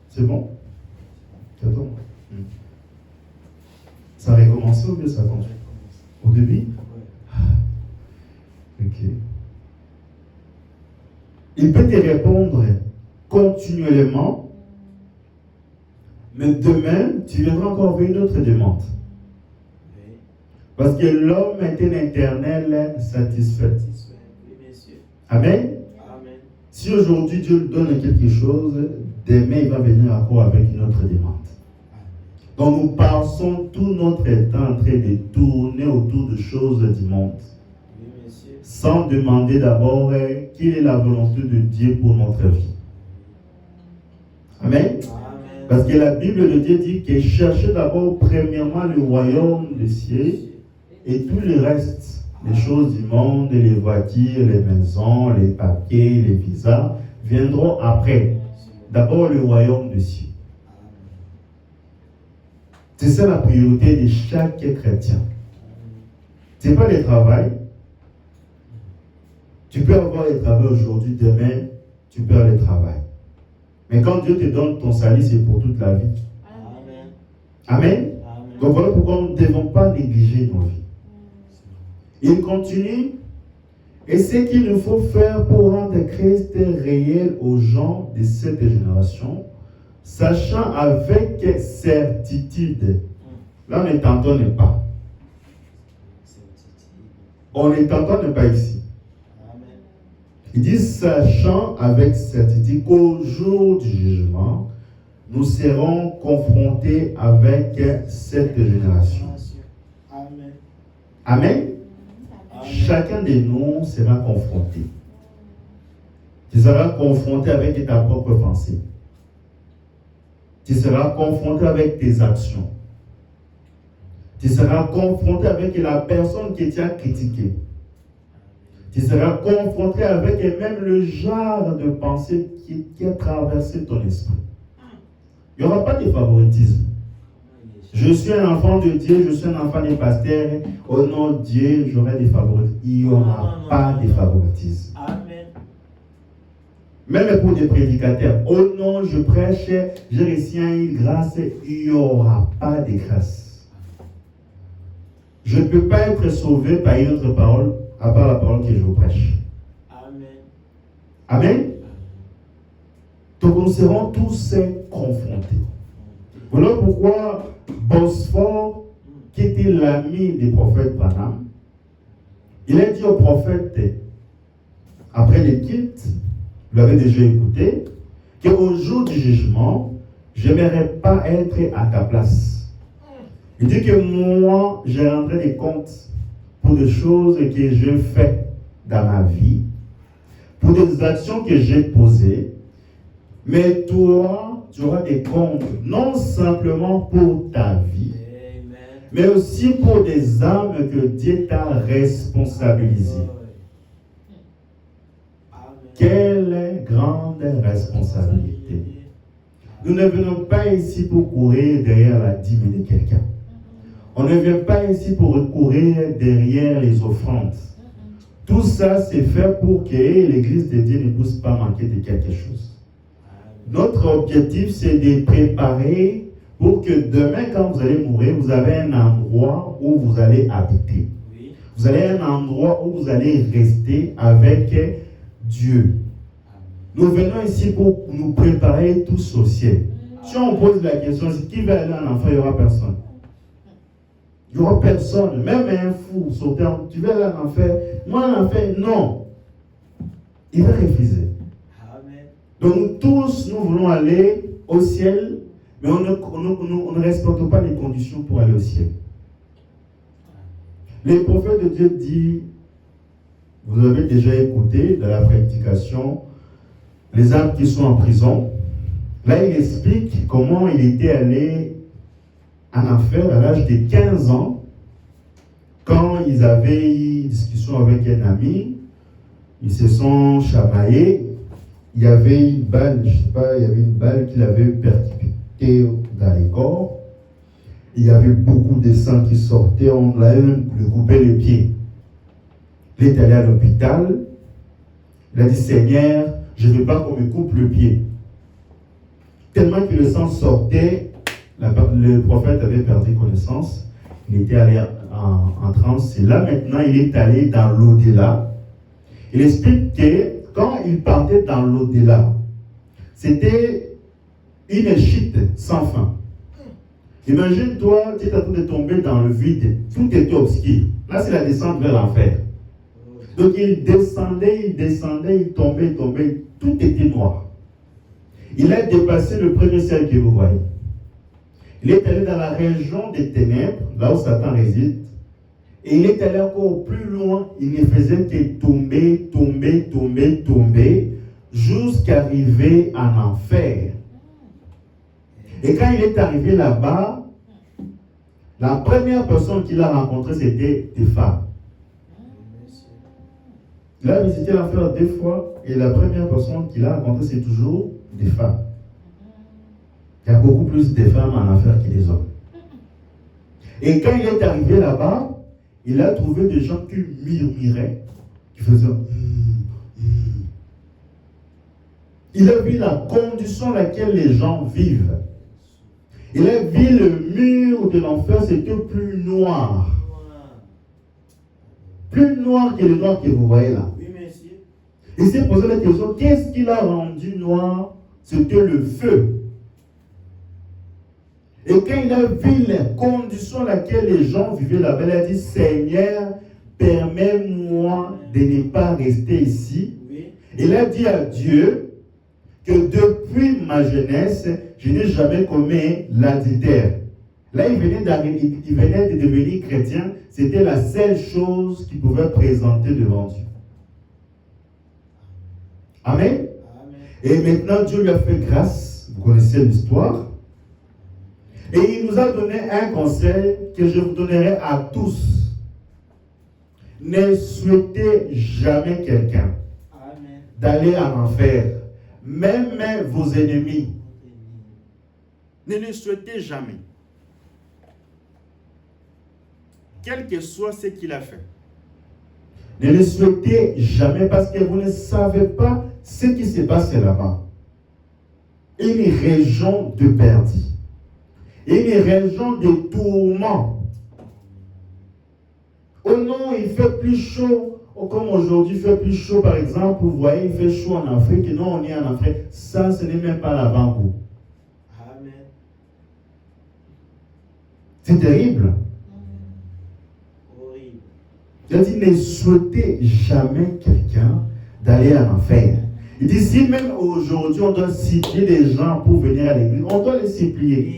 C'est bon? C'est bon? Ça a recommencé ou bien ça continue? Au début? Ok. Il peut te répondre continuellement, mais demain, tu viendras encore avec une autre demande. Parce que l'homme est un éternel satisfait. Amen. Si aujourd'hui Dieu lui donne quelque chose, demain il va venir encore avec une autre demande. Donc nous passons tout notre temps en train de tourner autour de choses du monde. Sans demander d'abord quelle est la volonté de Dieu pour notre vie. Amen. Parce que la Bible de Dieu dit que cherchez d'abord premièrement le royaume des cieux et tout le reste, les choses du monde, les voitures, les maisons, les papiers, les visas, viendront après. D'abord le royaume des cieux. C'est ça la priorité de chaque chrétien. Ce n'est pas le travail. Tu peux avoir le travail aujourd'hui, demain, tu perds le travail. Mais quand Dieu te donne ton salut, c'est pour toute la vie. Amen. Amen. Donc voilà pourquoi nous ne devons pas négliger nos vies. Il continue. Et ce qu'il nous faut faire pour rendre Christ réel aux gens de cette génération, sachant avec certitude. Là, on ne t'entend pas. On ne t'entend pas ici. Il dit, sachant avec certitude qu'au jour du jugement, nous serons confrontés avec cette génération. Amen. Amen. Chacun de nous sera confronté. Tu seras confronté avec ta propre pensée. Tu seras confronté avec tes actions. Tu seras confronté avec la personne qui t'a critiqué. Tu seras confronté avec même le genre de pensée qui a traversé ton esprit. Il n'y aura pas de favoritisme. Je suis un enfant de Dieu, je suis un enfant des pasteurs. Au nom de Dieu, j'aurai des favoritismes. Il n'y aura pas de favoritisme. Amen. Même pour des prédicateurs, au nom, je prêche, j'ai reçu une grâce, il n'y aura pas de grâce. Je ne peux pas être sauvé par une autre parole, à part la parole que je vous prêche. Amen. Amen. Donc nous serons tous confrontés. Voilà pourquoi Bosphore, qui était l'ami des prophètes Branham, il a dit au prophète, après le quitte, vous l'avez déjà écouté, qu'au jour du jugement, je n'aimerais pas être à ta place. Il dit que moi, je rendrai des comptes pour des choses que je fais dans ma vie, pour des actions que j'ai posées, mais toi, tu auras des comptes, non simplement pour ta vie, mais aussi pour des âmes que Dieu t'a responsabilisées. Quelle grande responsabilité. Nous ne venons pas ici pour courir derrière la dîme de quelqu'un. On ne vient pas ici pour courir derrière les offrandes. Tout ça, c'est fait pour que l'Église de Dieu ne puisse pas manquer de quelque chose. Notre objectif, c'est de préparer pour que demain, quand vous allez mourir, vous avez un endroit où vous allez habiter. Oui. Vous avez un endroit où vous allez rester avec Dieu. Nous venons ici pour nous préparer tous au ciel. Si on pose la question, qui va aller en enfer, il n'y aura personne. Il n'y aura personne. Même un fou sautant, tu vas aller en enfer. Moi, en enfer, non. Il va refuser. Donc nous tous, nous voulons aller au ciel, mais on ne respecte pas les conditions pour aller au ciel. Le prophète de Dieu dit, vous avez déjà écouté dans la prédication, les âmes qui sont en prison. Là, il explique comment il était allé en enfer à l'âge de 15 ans, quand ils avaient eu une discussion avec un ami, ils se sont chamaillés. Il y avait une balle, je ne sais pas, il y avait une balle qui l'avait percutée dans les corps. Il y avait beaucoup de sang qui sortait, on l'avait même coupé les pieds. Il est allé à l'hôpital, il a dit, Seigneur, je ne veux pas qu'on me coupe le pied. Tellement que le sang sortait, le prophète avait perdu connaissance. Il était allé en transe. Et là, maintenant, il est allé dans l'au-delà. Il explique que quand il partait dans l'au-delà, c'était une chute sans fin. Imagine-toi, tu es en train de tomber dans le vide. Tout était obscur. Là, c'est la descente vers l'enfer. Donc, il descendait, il tombait, tout était noir. Il a dépassé le premier ciel que vous voyez. Il est allé dans la région des ténèbres, là où Satan réside. Et il est allé encore plus loin. Il ne faisait que tomber, jusqu'à arriver en enfer. Et quand il est arrivé là-bas, la première personne qu'il a rencontrée, c'était des femmes. Il a visité l'enfer 2 fois, et la première personne qu'il a rencontrée, c'est toujours des femmes. Il y a beaucoup plus de femmes en enfer que des hommes. Et quand il est arrivé là-bas, il a trouvé des gens qui murmuraient, qui faisaient Il a vu la condition dans laquelle les gens vivent. Il a vu le mur de l'enfer, c'était plus noir. Plus noir que le noir que vous voyez là. Oui, monsieur. Il s'est posé la question, qu'est-ce qui l'a rendu noir? C'était le feu. Et quand il a vu les conditions dans lesquelles les gens vivaient là-bas, il a dit, Seigneur, permets-moi de ne pas rester ici. Oui. Il a dit à Dieu que depuis ma jeunesse, je n'ai jamais commis l'adultère. Là, il venait de devenir chrétien. C'était la seule chose qu'il pouvait présenter devant Dieu. Amen. Amen. Et maintenant, Dieu lui a fait grâce. Vous connaissez l'histoire. Et il nous a donné un conseil que je vous donnerai à tous. Ne souhaitez jamais quelqu'un d'aller en enfer. Même vos ennemis. Ne le souhaitez jamais. Quel que soit ce qu'il a fait. Ne le souhaitez jamais parce que vous ne savez pas ce qui se passe là-bas. Une région de perdue. Une région de tourment. Oh non, il fait plus chaud. Oh, comme aujourd'hui, il fait plus chaud, par exemple. Vous voyez, il fait chaud en Afrique. Non, on est en Afrique. Ça, ce n'est même pas l'avant-goût. Amen. C'est terrible. Horrible. Il a dit, ne souhaitez jamais quelqu'un d'aller en enfer. Il dit, si même aujourd'hui, on doit supplier des gens pour venir à l'église, on doit les supplier.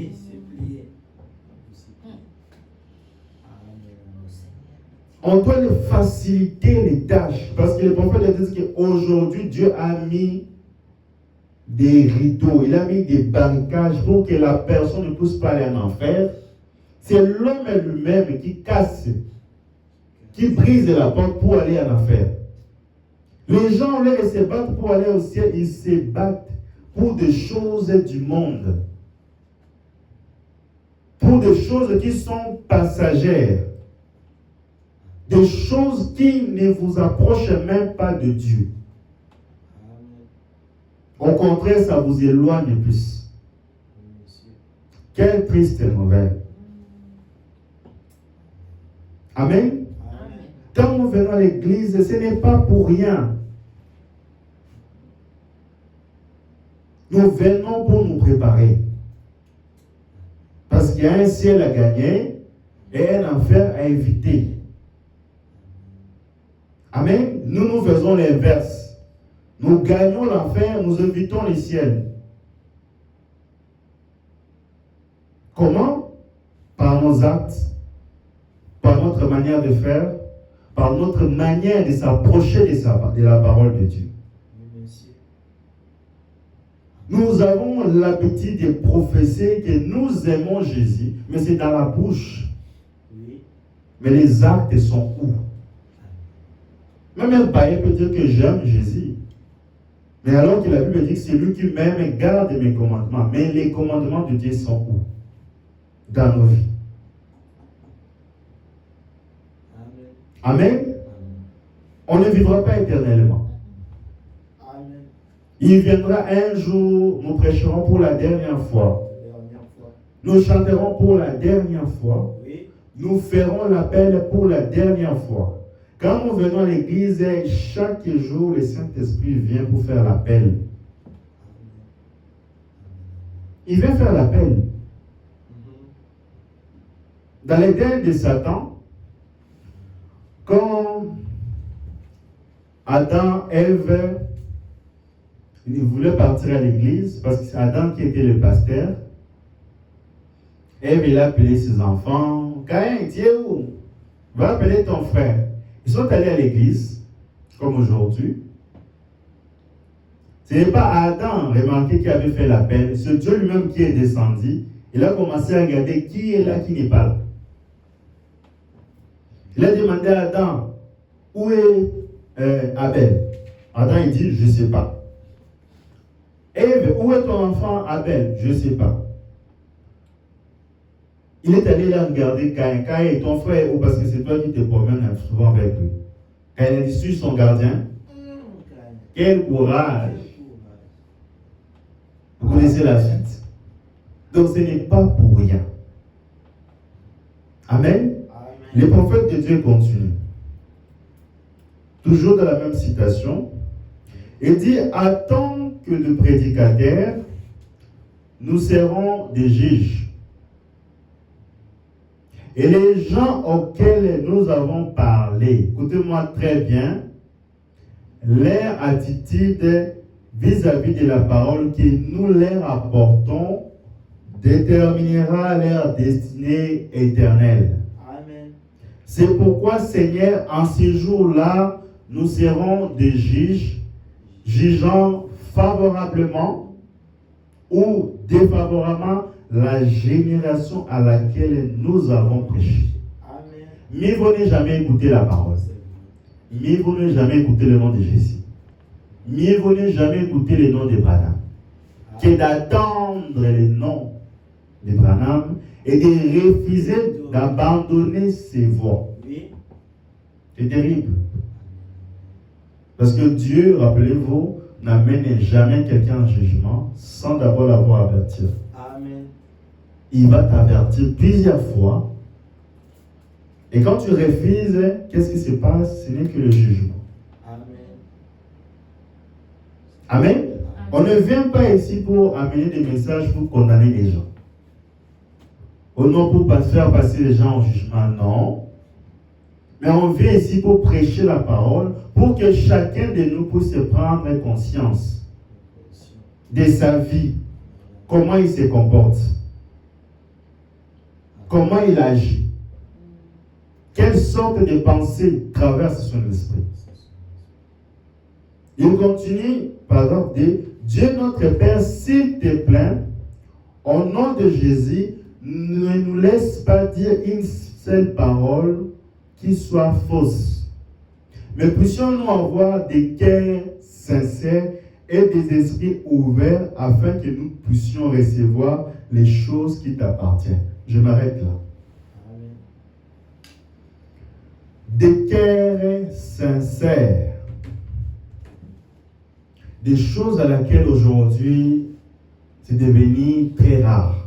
On doit leur faciliter les tâches. Parce que le prophète dit qu'aujourd'hui, Dieu a mis des rideaux, il a mis des barricades pour que la personne ne puisse pas aller en enfer. C'est l'homme lui-même qui casse, qui brise la porte pour aller en enfer. Les gens, au lieu de se battre pour aller au ciel, ils se battent pour des choses du monde. Pour des choses qui sont passagères. Des choses qui ne vous approchent même pas de Dieu. Au contraire, ça vous éloigne plus. Quelle triste nouvelle. Amen. Quand nous venons à l'église, ce n'est pas pour rien. Nous venons pour nous préparer. Parce qu'il y a un ciel à gagner et un enfer à éviter. Amen. Nous faisons l'inverse. Nous gagnons l'enfer, nous évitons le ciel. Comment? Par nos actes, par notre manière de faire, par notre manière de s'approcher de la parole de Dieu. Nous avons l'habitude de professer que nous aimons Jésus, mais c'est dans la bouche. Mais les actes sont où? Même un païen peut dire que j'aime Jésus. Mais alors que la Bible dit que c'est lui qui m'aime garde mes commandements. Mais les commandements de Dieu sont où? Dans nos vies. Amen. On ne vivra pas éternellement. Amen. Il viendra un jour, nous prêcherons pour la dernière fois. Nous chanterons pour la dernière fois. Oui. Nous ferons l'appel pour la dernière fois. Quand nous venons à l'église, chaque jour, le Saint-Esprit vient pour faire l'appel. Il vient faire l'appel. Dans les derniers de Satan, quand Adam, Ève, ils voulaient partir à l'église, parce que c'est Adam qui était le pasteur. Ève, il a appelé ses enfants. Caïn, tu es où? Va appeler ton frère. Ils sont allés à l'église, comme aujourd'hui. Ce n'est pas Adam, remarquez, qui avait fait l'appel. C'est Dieu lui-même qui est descendu. Il a commencé à regarder qui est là, qui n'est pas là. Il a demandé à Adam, où est Abel? Adam, il dit, je ne sais pas. Ève, où est ton enfant Abel? Je ne sais pas. Il est allé là regarder Caïn. Caïn est ton frère, ou parce que c'est toi qui te promènes souvent avec lui. Caïn a dit, suis son gardien. Quel courage! Vous connaissez la suite. Donc ce n'est pas pour rien. Amen. Les prophètes de Dieu continuent. Toujours dans la même citation. Il dit, attends que de prédicateurs, nous serons des juges. Et les gens auxquels nous avons parlé, écoutez-moi très bien, leur attitude vis-à-vis de la parole que nous leur apportons déterminera leur destinée éternelle. Amen. C'est pourquoi, Seigneur, en ces jours-là, nous serons des juges, jugeant favorablement ou défavorablement la génération à laquelle nous avons prêché. Amen. Mieux vaut ne jamais écouter la parole. Mieux vaut ne jamais écouter le nom de Jésus. Mieux vaut ne jamais écouter le nom de Branham que d'attendre le nom de Branham et de refuser d'abandonner ses voies. Oui. C'est terrible. Parce que Dieu, rappelez-vous, n'amène jamais quelqu'un en jugement sans d'abord l'avoir averti. Amen. Il va t'avertir plusieurs fois. Et quand tu refuses, qu'est-ce qui se passe? Ce n'est que le jugement. Amen. Amen. On ne vient pas ici pour amener des messages pour condamner les gens. Ou non pour faire passer les gens au jugement, non. Mais on vient ici pour prêcher la parole, pour que chacun de nous puisse prendre conscience de sa vie, comment il se comporte, comment il agit, quelle sorte de pensée traverse son esprit. Il continue, par exemple, de Dieu notre Père, s'il te plaît, au nom de Jésus, ne nous laisse pas dire une seule parole qui soit fausse. Mais puissions-nous avoir des cœurs sincères et des esprits ouverts afin que nous puissions recevoir les choses qui t'appartiennent. Je m'arrête là. Amen. Des cœurs sincères. Des choses à laquelle aujourd'hui c'est devenu très rare.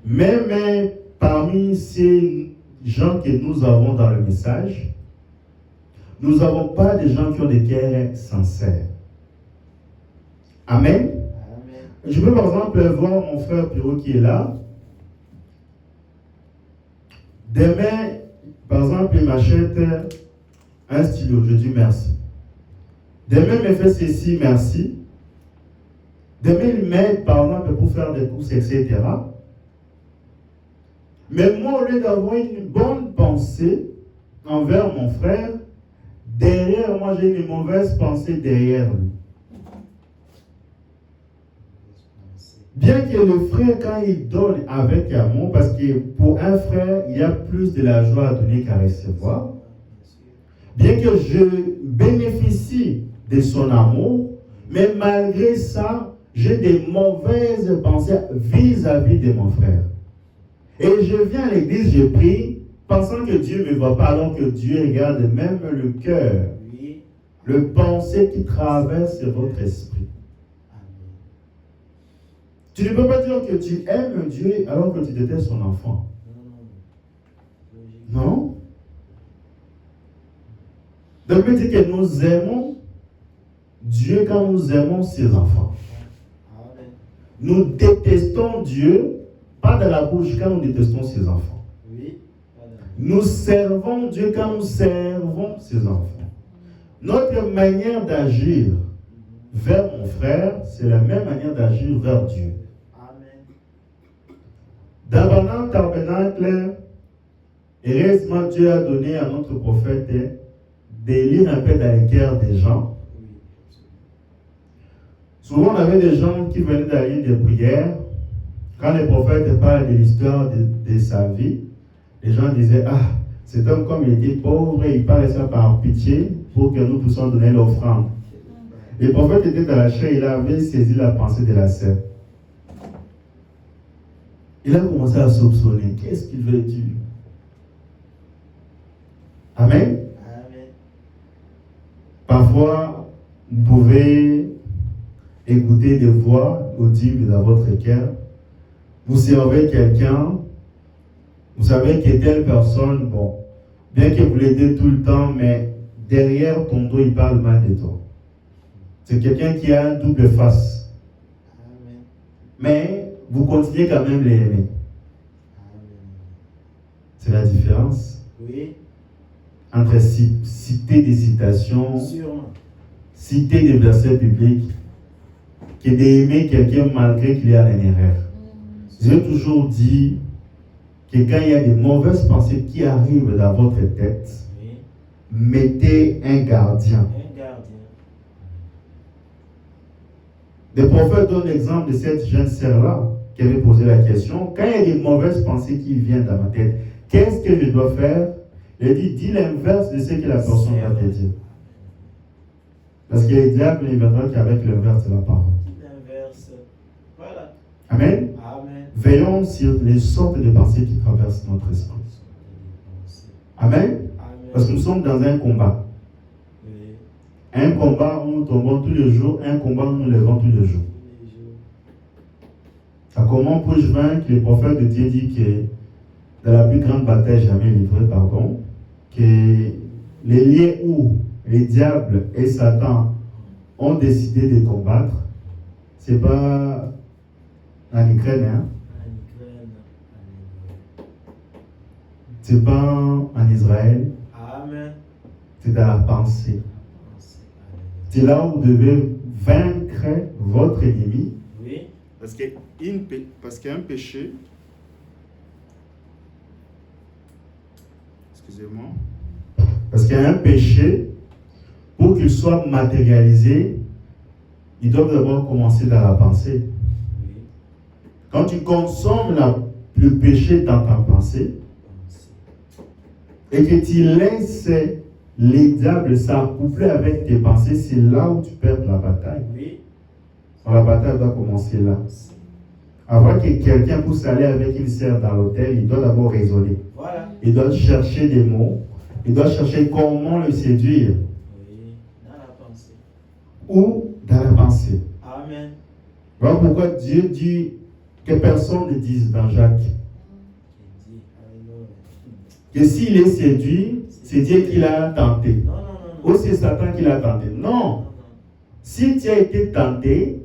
Même parmi ces gens que nous avons dans le message, nous n'avons pas des gens qui ont des cœurs sincères. Amen. Amen. Je peux par exemple voir mon frère Pierrot qui est là. Demain, par exemple, il m'achète un stylo. Je dis merci. Demain, il me fait ceci, merci. Demain, il m'aide, par exemple, pour faire des courses, etc. Mais moi, au lieu d'avoir une bonne pensée envers mon frère, derrière moi, j'ai une mauvaise pensée derrière lui. Bien que le frère, quand il donne avec amour, parce que pour un frère, il y a plus de la joie à donner qu'à recevoir, bien que je bénéficie de son amour, mais malgré ça, j'ai des mauvaises pensées vis-à-vis de mon frère. Et je viens à l'église, je prie, pensant que Dieu ne me voit pas, alors que Dieu regarde même le cœur. Oui. le pensée qui traverse votre esprit. Amen. Tu ne peux pas dire que tu aimes Dieu alors que tu détestes son enfant. Non. Non? Donc, il dit que nous aimons Dieu quand nous aimons ses enfants. Amen. Nous détestons Dieu, pas de la bouche, quand nous détestons ses enfants. Oui. Nous servons Dieu quand nous servons ses enfants. Notre manière d'agir vers mon frère, c'est la même manière d'agir vers Dieu. Amen. Dans le tabernacle, heureusement, Dieu a donné à notre prophète de lire un peu dans les cœurs des gens. Oui. Souvent, on avait des gens qui venaient d'aller des prières. Quand les prophètes parlent de l'histoire de sa vie, les gens disaient, ah, cet homme, comme il était pauvre, il parlait ça par pitié pour que nous puissions donner l'offrande. Le prophète était dans la chair, il avait saisi la pensée de la sœur. Il a commencé à soupçonner. Qu'est-ce qu'il veut dire? Amen. Amen. Parfois, vous pouvez écouter des voix audibles dans votre cœur. Vous servez quelqu'un, vous savez que telle personne, bon, bien que vous l'aidez tout le temps, mais derrière ton dos, il parle mal de toi. C'est quelqu'un qui a un double face. Amen. Mais vous continuez quand même l'aimer. Amen. C'est la différence Oui. entre citer des citations, Sûrement. citer des versets bibliques, que d'aimer quelqu'un malgré qu'il y a une erreur. J'ai toujours dit que quand il y a des mauvaises pensées qui arrivent dans votre tête, Oui. mettez un gardien. Un gardien. Le prophète donne l'exemple de cette jeune sœur-là qui avait posé la question. Quand il y a des mauvaises pensées qui viennent dans ma tête, qu'est-ce que je dois faire? Il dit, dis l'inverse de ce que la personne va te dire. Parce que le diable ne viendra qu'avec l'inverse de la parole. L'inverse. Voilà. Amen. Amen. Veillons sur les sortes de pensées qui traversent notre esprit. Amen. Amen. Parce que nous sommes dans un combat. Oui. Un combat où nous tombons tous les jours, un combat où nous nous levons tous les jours. Tous les jours. À comment puis-je vaincre? Le prophète de Dieu dit que dans la plus grande bataille jamais livrée, que les liens où les diables et Satan ont décidé de combattre, ce n'est pas en Ukraine, hein? En Ukraine. Ce n'est pas en Israël, Amen. c'est dans la pensée. C'est là où vous devez vaincre votre ennemi. Oui. Parce qu'il y a un péché. Excusez-moi. Parce qu'il y a un péché, pour qu'il soit matérialisé, il doit d'abord commencer dans la pensée. Oui. Quand tu consommes le péché dans ta pensée, et que tu laisses les diables s'accoupler avec tes pensées, c'est là où tu perds la bataille. Oui. La bataille doit commencer là. Avant que quelqu'un puisse aller avec une sœur dans l'hôtel, il doit d'abord raisonner. Voilà. Il doit chercher des mots. Il doit chercher comment le séduire. Oui. Dans la pensée. Ou dans la pensée. Amen. Voilà pourquoi Dieu dit que personne ne dise dans Jacques Qui dit, Alléluia. que s'il est séduit, c'est Dieu qui l'a tenté. Non, non, non, non. Ou c'est Satan qui l'a tenté. Non. Non. Si tu as été tenté,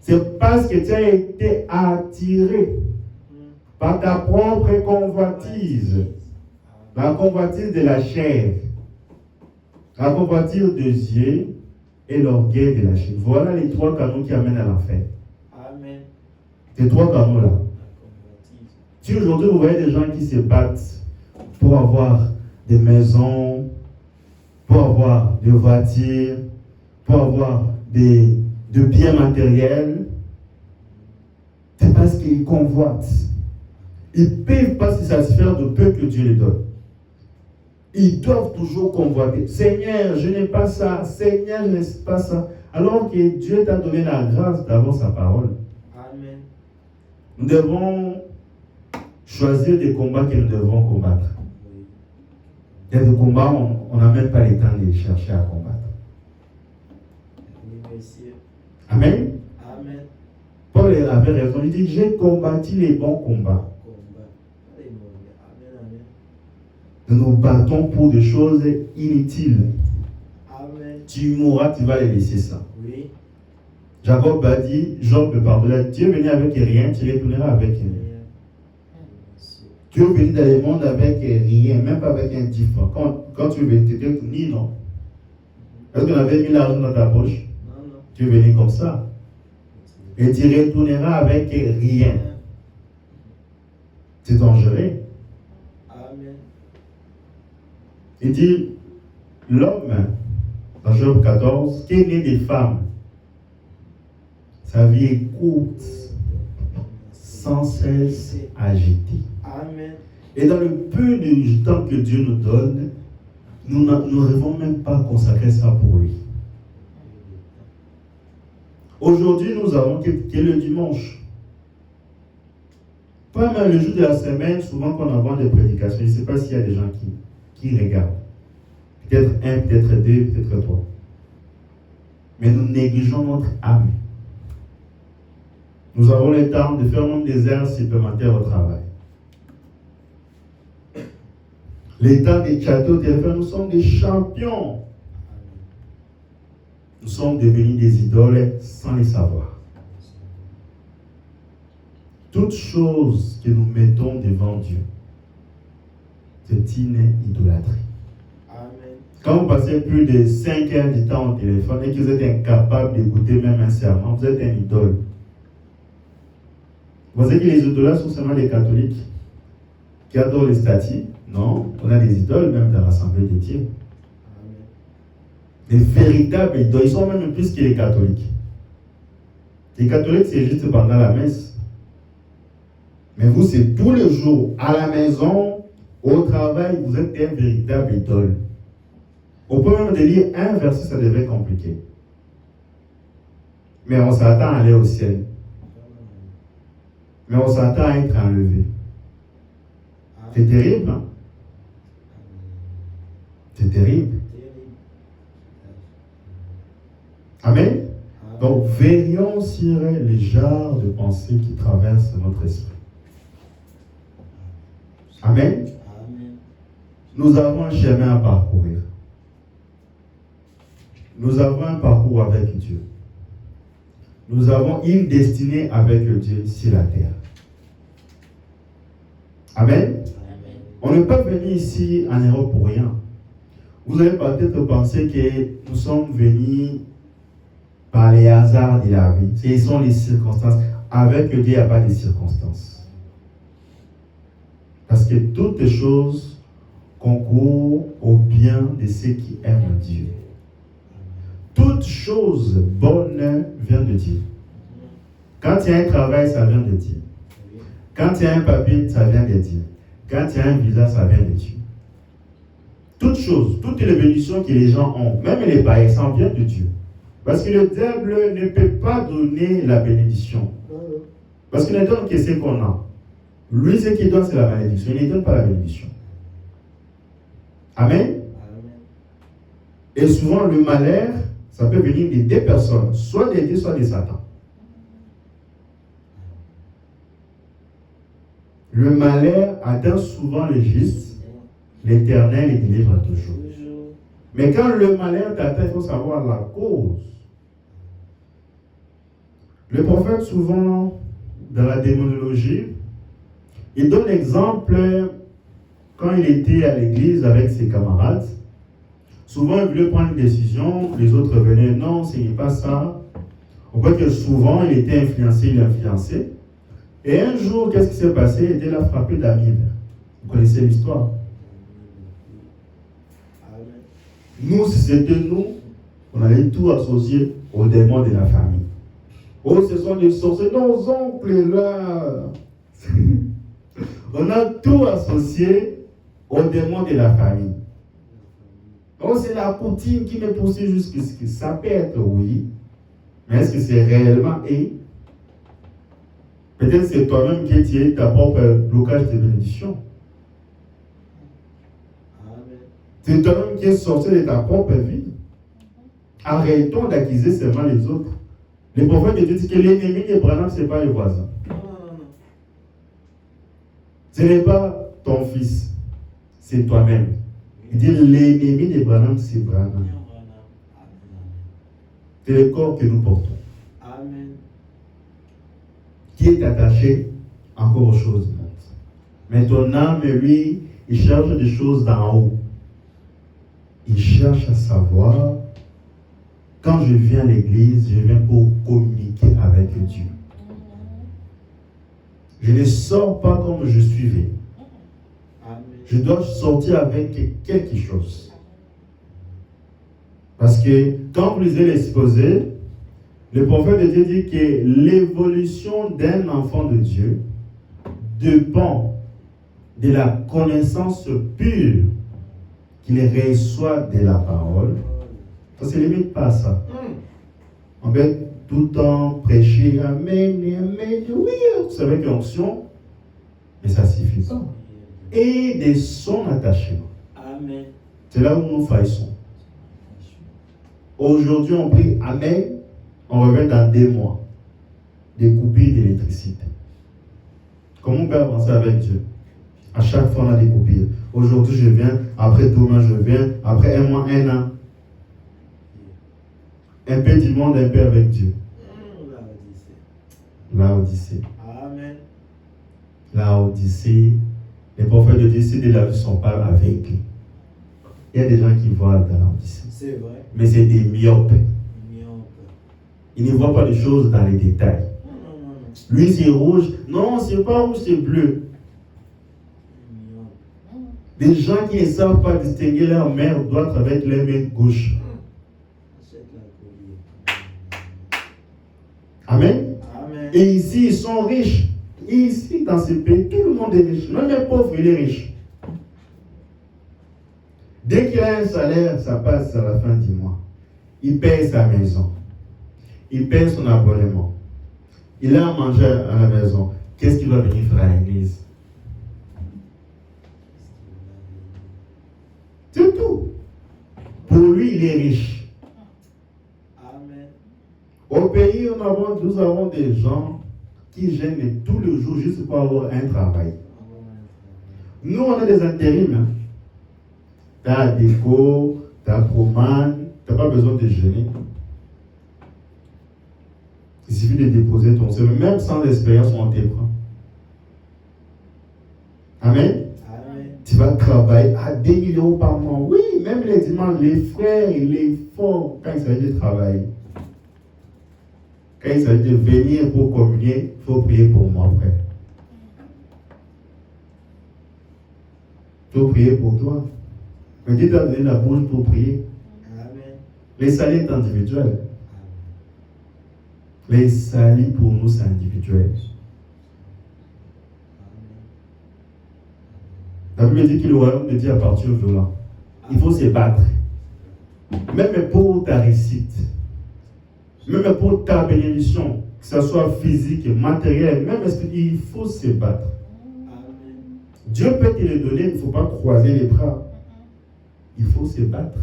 c'est parce que tu as été attiré par ta propre convoitise. La convoitise de la chair. La convoitise des yeux et l'orgueil de la chair. Voilà les trois canaux qui amènent à l'enfer. Amen. Ces trois canaux-là. La convoitise. Si aujourd'hui vous voyez des gens qui se battent pour avoir des maisons, pour avoir des voitures, pour avoir de biens matériels, c'est parce qu'ils convoitent. Ils ne peuvent pas se satisfaire de peu que Dieu les donne. Ils doivent toujours convoiter. Seigneur, je n'ai pas ça. Seigneur, je n'ai pas ça. Alors que Dieu t'a donné la grâce d'avoir sa parole. Amen. Nous devons choisir des combats que nous devons combattre. Oui. Il y a des combats où on n'a même pas le temps de chercher à combattre. Amen. Amen. Paul avait raison. Il dit, j'ai combattu les bons combats. Combat. Alléluia. Amen. Amen. Nous nous battons pour des choses inutiles. Amen. Tu mourras, tu vas les laisser ça. Oui. Jacob a dit, Job, pardonne, Dieu venait avec rien, tu retourneras avec rien. Tu es venu dans le monde avec rien, même pas avec un 10 francs. Quand tu veux te retourner, non. Est-ce qu'on avait mis l'argent dans ta poche? Non, non. Tu es venu comme ça. Et tu retourneras avec rien. C'est dangereux. Amen. Il dit, l'homme, dans Job 14, qui est né des femmes, sa vie est courte, sans cesse agitée. Amen. Et dans le peu de temps que Dieu nous donne, nous n'arrivons même pas à consacrer ça pour lui. Aujourd'hui, nous avons qui est le dimanche. Pas mal le jour de la semaine, souvent quand on envoie des prédications, je ne sais pas s'il y a des gens qui regardent. Peut-être un, peut-être deux, peut-être trois. Mais nous négligeons notre âme. Nous avons le temps de faire même des heures supplémentaires au travail. Les temps des châteaux au téléphone, nous sommes des champions. Nous sommes devenus des idoles sans les savoir. Toute chose que nous mettons devant Dieu, c'est une idolâtrie. Amen. Quand vous passez plus de 5 heures du temps au téléphone et que vous êtes incapable d'écouter même un serment, vous êtes un idole. Vous savez que les idolâtres sont seulement les catholiques qui adorent les statues? Non, on a des idoles même dans l'Assemblée de Dieu. Amen. Les véritables idoles, ils sont même plus que les catholiques. Les catholiques, c'est juste pendant la messe. Mais vous, c'est tous les jours, à la maison, au travail, vous êtes un véritable idole. On peut même lire un verset, ça devrait être compliqué. Mais on s'attend à aller au ciel. Mais on s'attend à être enlevé. C'est terrible, hein? C'est terrible. Amen. Donc, veillons sur les genres de pensées qui traversent notre esprit. Amen. Amen. Nous avons un chemin à parcourir. Nous avons un parcours avec Dieu. Nous avons une destinée avec Dieu sur la terre. Amen. Amen. On n'est pas venu ici en Europe pour rien. Vous avez peut-être pensé que nous sommes venus par les hasards de la vie. Ce sont les circonstances. Avec Dieu, il n'y a pas de circonstances. Parce que toutes les choses concourent au bien de ceux qui aiment Dieu. Toute chose bonne vient de Dieu. Quand il y a un travail, ça vient de Dieu. Quand il y a un papier, ça vient de Dieu. Quand il y a un visa, ça vient de Dieu. Toutes choses, toutes les bénédictions que les gens ont, même les païens, ça vient de Dieu. Parce que le diable ne peut pas donner la bénédiction. Parce qu'il ne donne que ce qu'on a. Lui, ce qu'il donne, c'est la malédiction. Il ne donne pas la bénédiction. Amen. Amen. Et souvent, le malheur, ça peut venir de deux personnes, soit de Dieu, soit de Satan. Le malheur atteint souvent le juste, l'Éternel les délivre toujours. Mais quand le malheur t'atteint, il faut savoir la cause. Le prophète, souvent, dans la démonologie, il donne l'exemple quand il était à l'église avec ses camarades. Souvent, il voulait prendre une décision, les autres venaient, non, ce n'est pas ça. On voit que souvent, il était influencé. Et un jour, qu'est-ce qui s'est passé? Il était là frappé d'amibe. Vous connaissez l'histoire. Nous, si c'était nous, on allait tout associer aux démons de la famille. Oh, ce sont des sorciers, nos oncles là. On a tout associé aux démons de la famille. Oh, c'est la poutine qui me poursuit jusqu'ici. Ça peut être oui, mais est-ce que c'est réellement et peut-être c'est toi-même qui es ta propre blocage de bénédiction. C'est toi-même qui es sorti de ta propre vie. Arrêtons d'accuser seulement les autres. Le prophète de Dieu dit que l'ennemi d'Abraham, ce n'est pas le voisin. Non, non, non. Ce n'est pas ton fils, c'est toi-même. Il dit l'ennemi d'Abraham, c'est Abraham. C'est le corps que nous portons. Amen. Qui est attaché encore aux choses du monde. Mais ton âme, lui, il cherche des choses d'en haut. Il cherche à savoir, quand je viens à l'église, je viens pour communiquer avec Dieu. Je ne sors pas comme je suis venu. Amen. Je dois sortir avec quelque chose. Parce que quand vous lisez l'exposé, le prophète de Dieu dit que l'évolution d'un enfant de Dieu dépend de la connaissance pure qu'il reçoit de la parole. Ça ne se limite pas à ça. On peut tout le temps prêcher Amen, Amen, oui, vous savez que l'onction, mais ça ne suffit pas. Et de son attachement. Amen. C'est là où nous faillissons. Aujourd'hui, on prie Amen, on revient dans 2 mois. Des coupures d'électricité. Comment on peut avancer avec Dieu? À chaque fois, on a des coupures. Aujourd'hui, je viens, après demain, je viens, après 1 mois, 1 an. Un peu du monde, un peu avec Dieu. La Odyssée. Amen. La Odyssée. Les prophètes de Dieu, c'est de la vie, ne sont pas aveugles. Il y a des gens qui voient dans l'Odyssée. C'est vrai. Mais c'est des myopes. Myope. Ils ne voient pas les choses dans les détails. Non, non, non, non. Lui, c'est rouge. Non, c'est pas rouge, c'est bleu. Myope. Des gens qui ne savent pas distinguer leur mère droite avec leur main gauche. Achète la collier. Amen. Amen. Et ici, ils sont riches. Et ici, dans ce pays, tout le monde est riche. Même les pauvres, il est riche. Dès qu'il a un salaire, ça passe à la fin du mois. Il paye sa maison. Il paye son abonnement. Il a à manger à la maison. Qu'est-ce qu'il va venir faire à l'église? C'est tout. Pour lui, il est riche. Amen. Au pays, nous avons des gens qui gênent tous les jours juste pour avoir un travail. Nous, on a des intérims. Tu as Déco, tu as Proman, tu n'as pas besoin de gêner. Il suffit de déposer ton CV. Même sans expérience, on te prend. Amen. Amen. Tu vas travailler à 2 000 € par mois. Oui, même les dimanches, les frères, les forts, quand il s'agit de travailler. Quand il s'agit de venir pour communier, il faut prier pour moi, frère. Il faut prier pour toi. Mais Dieu t'a donné la bouche pour prier. Amen. Les salis est individuel. Les salis pour nous, c'est individuel. La Bible dit que le royaume de Dieu appartient aux violents. Il faut se battre. Même pour ta réussite. Même pour ta bénédiction, que ce soit physique, matériel, même spirituel, il faut se battre. Amen. Dieu peut te le donner, il ne faut pas croiser les bras. Il faut se battre.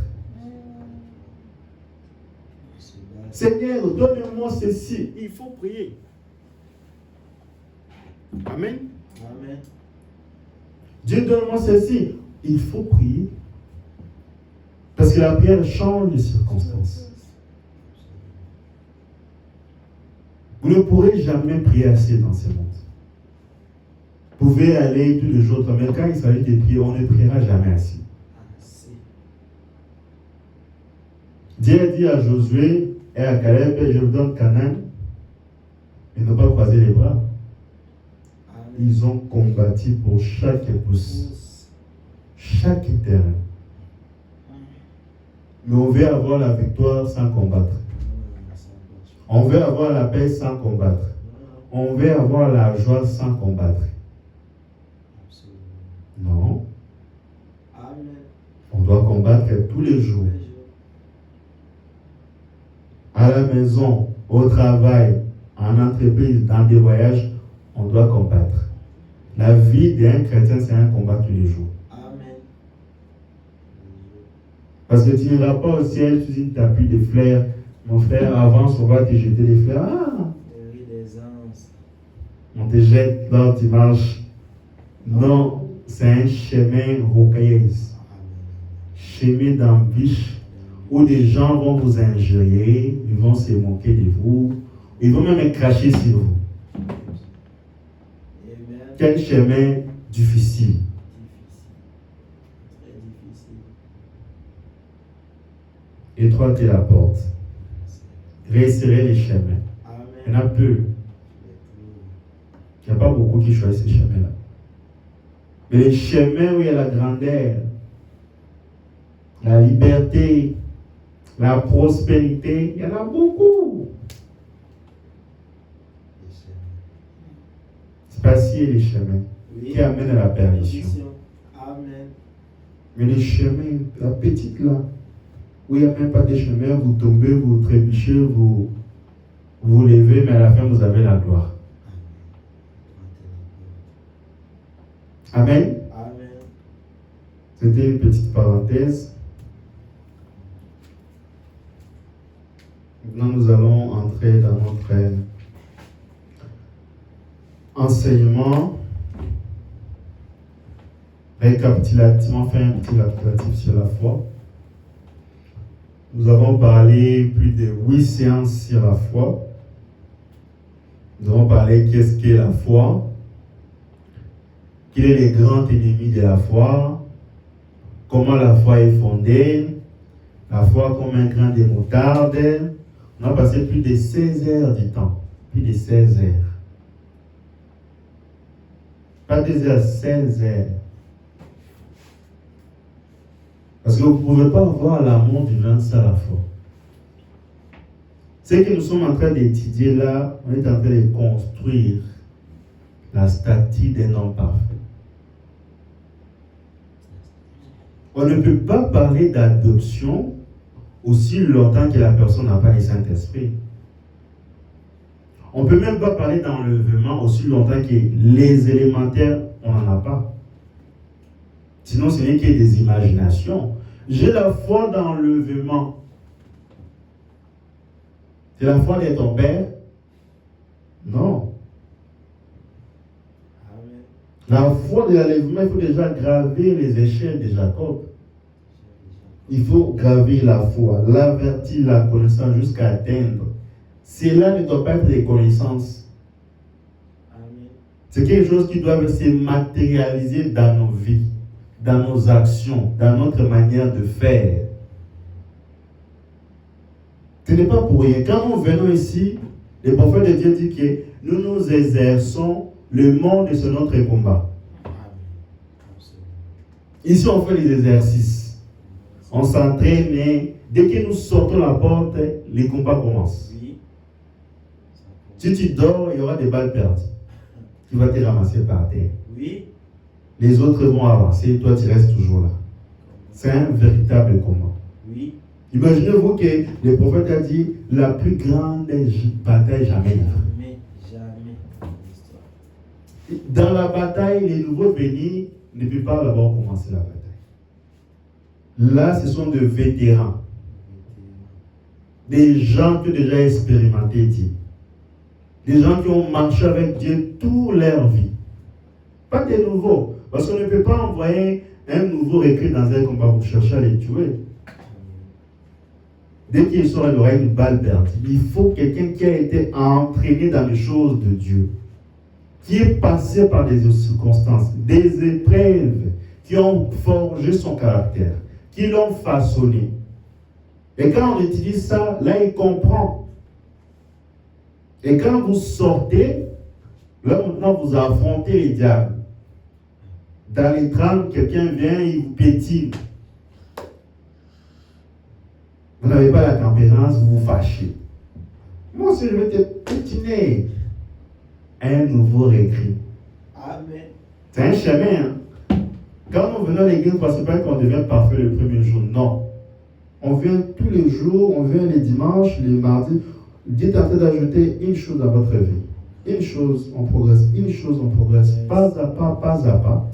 Seigneur, donne-moi ceci. Il faut prier. Amen. Amen. Dieu, donne-moi ceci. Il faut prier. Parce que la prière change les circonstances. Vous ne pourrez jamais prier assez dans ce monde. Vous pouvez aller tous les jours, mais quand il s'agit de prier, on ne priera jamais assez. Dieu a dit à Josué et à Caleb, je vous donne Canaan. Ils n'ont pas croisé les bras. Ils ont combattu pour chaque pouce, chaque terrain. Mais on veut avoir la victoire sans combattre. On veut avoir la paix sans combattre. On veut avoir la joie sans combattre. Non. On doit combattre tous les jours. À la maison, au travail, en entreprise, dans des voyages, on doit combattre. La vie d'un chrétien, c'est un combat tous les jours. Amen. Parce que tu n'iras pas au ciel, tu dis tapis de fleurs, Mon frère, avance, on va te jeter les fleurs. Ah, Le riz des anges. on te jette là dimanche. Non, c'est un chemin rocailleuse. Chemin d'embûche où des gens vont vous injurier, ils vont se moquer de vous, ils vont même cracher sur vous. Amen. Quel chemin difficile. Très difficile. Étroite est la porte. Resserrez les chemins. Il y en a Amen. peu. Il n'y a pas beaucoup qui choisissent ces chemins-là. Mais les chemins où il y a la grandeur, la liberté, la prospérité, il y en a beaucoup. Spacier les chemins Oui. qui amènent à la perdition. Amen. Mais les chemins, la petite là, où il n'y a même pas de chemin, vous tombez, vous trébuchez, vous vous levez, mais à la fin vous avez la gloire. Amen. Amen. C'était une petite parenthèse. Maintenant, nous allons entrer dans notre enseignement. Récapitulativement, faire un petit récapitulatif sur la foi. Nous avons parlé plus de 8 séances sur la foi. Nous avons parlé qu'est-ce qu'est la foi, quel est le grand ennemi de la foi, comment la foi est fondée, la foi comme un grain de moutarde. On a passé plus de 16 heures du temps, plus de 16 heures. Pas 2 heures, 16 heures. Parce que vous ne pouvez pas voir l'amour du vin sans la foi. Ce que nous sommes en train d'étudier là, on est en train de construire la statue d'un homme parfait. On ne peut pas parler d'adoption aussi longtemps que la personne n'a pas le Saint-Esprit. On ne peut même pas parler d'enlèvement aussi longtemps que les élémentaires, on n'en a pas. Sinon, ce n'est que des imaginations. J'ai la foi dans l'enlèvement. C'est la foi de ton père? Non. Amen. La foi de l'enlèvement, il faut déjà gravir les échelles de Jacob. Il faut gravir la foi, l'avertir, la connaissance jusqu'à atteindre. Cela ne doit pas être des connaissances. Amen. C'est quelque chose qui doit se matérialiser dans nos vies, dans nos actions, dans notre manière de faire. Ce n'est pas pour rien. Quand nous venons ici, le prophète de Dieu dit que nous nous exerçons, le monde c'est notre combat. Amen. Absolument. Ici, on fait les exercices. On s'entraîne, mais dès que nous sortons la porte, les combats commencent. Oui. Si tu dors, il y aura des balles perdues. Tu vas te ramasser par terre. Oui. Les autres vont avancer, toi tu restes toujours là. C'est un véritable combat. Oui. Imaginez-vous que le prophète a dit la plus grande bataille jamais livrée. Jamais, jamais dans l'histoire. Dans la bataille, les nouveaux venus ne peuvent pas d'abord commencer la bataille. Là, ce sont des vétérans. Des gens qui ont déjà expérimenté Dieu. Des gens qui ont marché avec Dieu toute leur vie. Pas des nouveaux. Parce qu'on ne peut pas envoyer un nouveau recrue dans un combat pour chercher à les tuer. Dès qu'il sort, il aura une balle perdue. Il faut quelqu'un qui a été entraîné dans les choses de Dieu. Qui est passé par des circonstances, des épreuves qui ont forgé son caractère, qui l'ont façonné. Et quand on utilise ça, là, il comprend. Et quand vous sortez, là, maintenant, vous affrontez les diables. Dans les trames, quelqu'un vient, il vous pétille. Vous n'avez pas la tempérance, vous vous fâchez. Moi aussi, je vais te pétiner. Un nouveau récrit. Amen. C'est un chemin. Hein? Quand on vient à l'église, ce n'est pas qu'on devient parfait le premier jour. Non. On vient tous les jours, on vient les dimanches, les mardis. Dieu est en train d'ajouter une chose à votre vie. Une chose, on progresse. Une chose, on progresse. Pas à pas, pas à pas.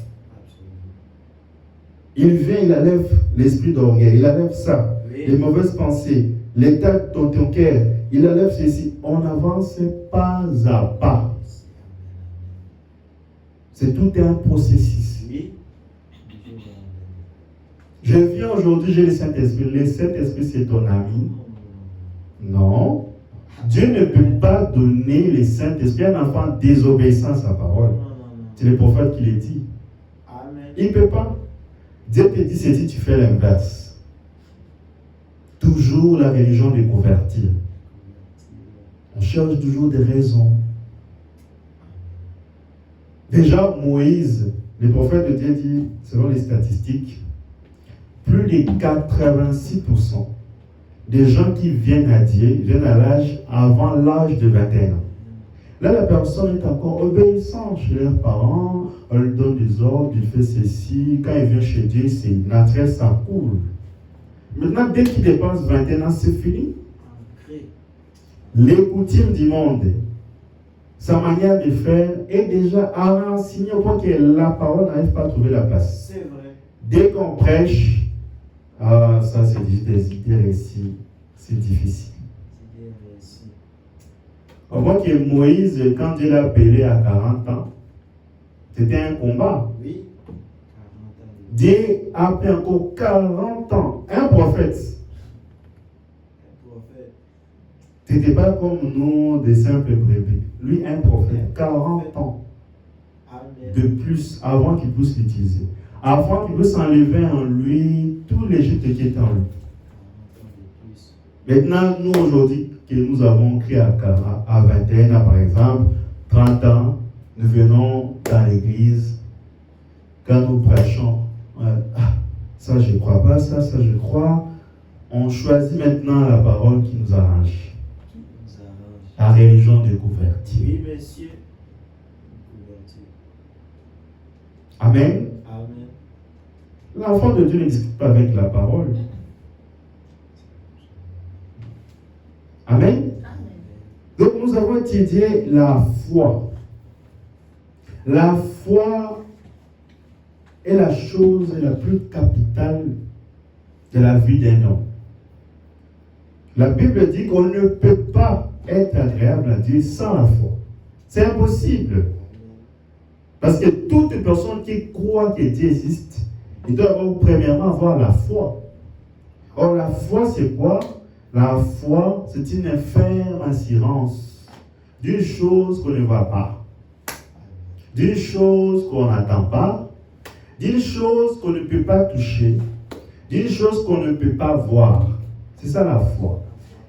Il vient, il enlève l'esprit d'orgueil. Il enlève ça. Oui. Les mauvaises pensées. l'état de ton cœur. Il enlève ceci. On avance pas à pas. C'est tout un processus. Oui. Je viens aujourd'hui, j'ai le Saint-Esprit. Le Saint-Esprit, c'est ton ami. Non. Dieu ne peut pas donner le Saint-Esprit à un enfant désobéissant à sa parole. C'est le prophète qui le dit. Amen. Il ne peut pas. Dieu te dit ceci, tu fais l'inverse. Toujours la religion de convertir. On cherche toujours des raisons. Déjà, Moïse, le prophète de Dieu dit, selon les statistiques, plus de 86% des gens qui viennent à Dieu viennent à avant l'âge de 21 ans. Là, la personne est encore obéissante chez leurs parents, on lui donne des ordres, il fait ceci. Quand il vient chez Dieu, c'est naturel, ça coule. Maintenant, dès qu'il dépasse 21 ans, c'est fini. Les coutumes du monde, sa manière de faire est déjà enracinée au point que la parole n'arrive pas à trouver la place. C'est vrai. Dès qu'on prêche, ça c'est des idées récits, c'est difficile. On voit que Moïse, quand Dieu l'a appelé à 40 ans, c'était un combat. Oui. Dieu a appelé encore 40 ans. Un prophète. Ce n'était pas comme nous, des simples brebis. Lui, un prophète. 40 ans. Amen. De plus, avant qu'il puisse l'utiliser. Avant qu'il puisse enlever en lui tout l'Égypte qui est en lui. Maintenant, nous aujourd'hui, que nous avons créé à 21 ans par exemple, 30 ans, nous venons dans l'église, quand nous prêchons, ça je ne crois pas, ça je crois, on choisit maintenant la parole qui nous arrange. La religion de couverture. Oui, monsieur. Amen. Amen. L'enfant de Dieu ne discute pas avec la parole. Amen. Donc nous avons étudié la foi. La foi est la chose la plus capitale de la vie d'un homme. La Bible dit qu'on ne peut pas être agréable à Dieu sans la foi. C'est impossible. Parce que toute personne qui croit que Dieu existe, il doit premièrement avoir la foi. Or, la foi, c'est quoi? La foi, c'est une ferme assurance d'une chose qu'on ne voit pas, d'une chose qu'on n'attend pas, d'une chose qu'on ne peut pas toucher, d'une chose qu'on ne peut pas voir. C'est ça la foi.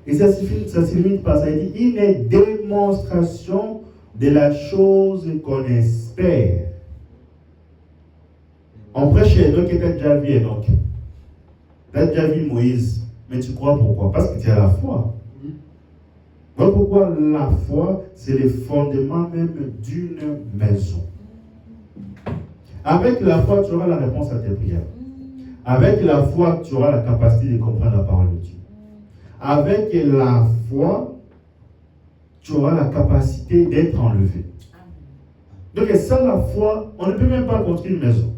Et ça se limite pas, ça dit une démonstration de la chose qu'on espère. On prêche Enoch et tu as déjà vu Enoch. Tu as déjà vu Moïse. Mais tu crois pourquoi? Parce que tu as la foi. Donc pourquoi la foi, c'est le fondement même d'une maison. Avec la foi, tu auras la réponse à tes prières. Avec la foi, tu auras la capacité de comprendre la parole de Dieu. Avec la foi, tu auras la capacité d'être enlevé. Donc sans la foi, on ne peut même pas construire une maison.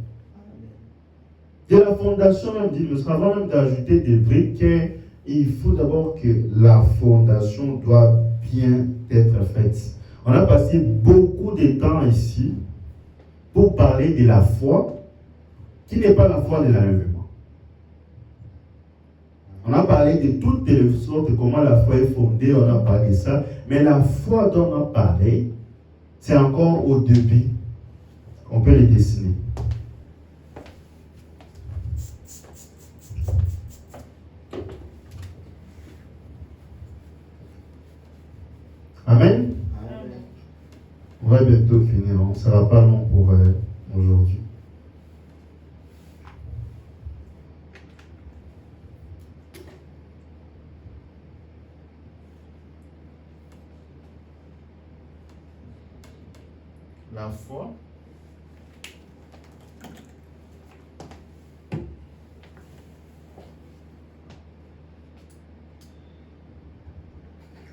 De la fondation même dit, avant même d'ajouter des briques, il faut d'abord que la fondation doit bien être faite. On a passé beaucoup de temps ici pour parler de la foi, qui n'est pas la foi de l'enlèvement. On a parlé de toutes les sortes, de comment la foi est fondée, on a parlé de ça, mais la foi dont on a parlé, c'est encore au début qu'on peut les dessiner. Amen. Amen. On va bientôt finir, on ne sera pas long pour aujourd'hui. La foi.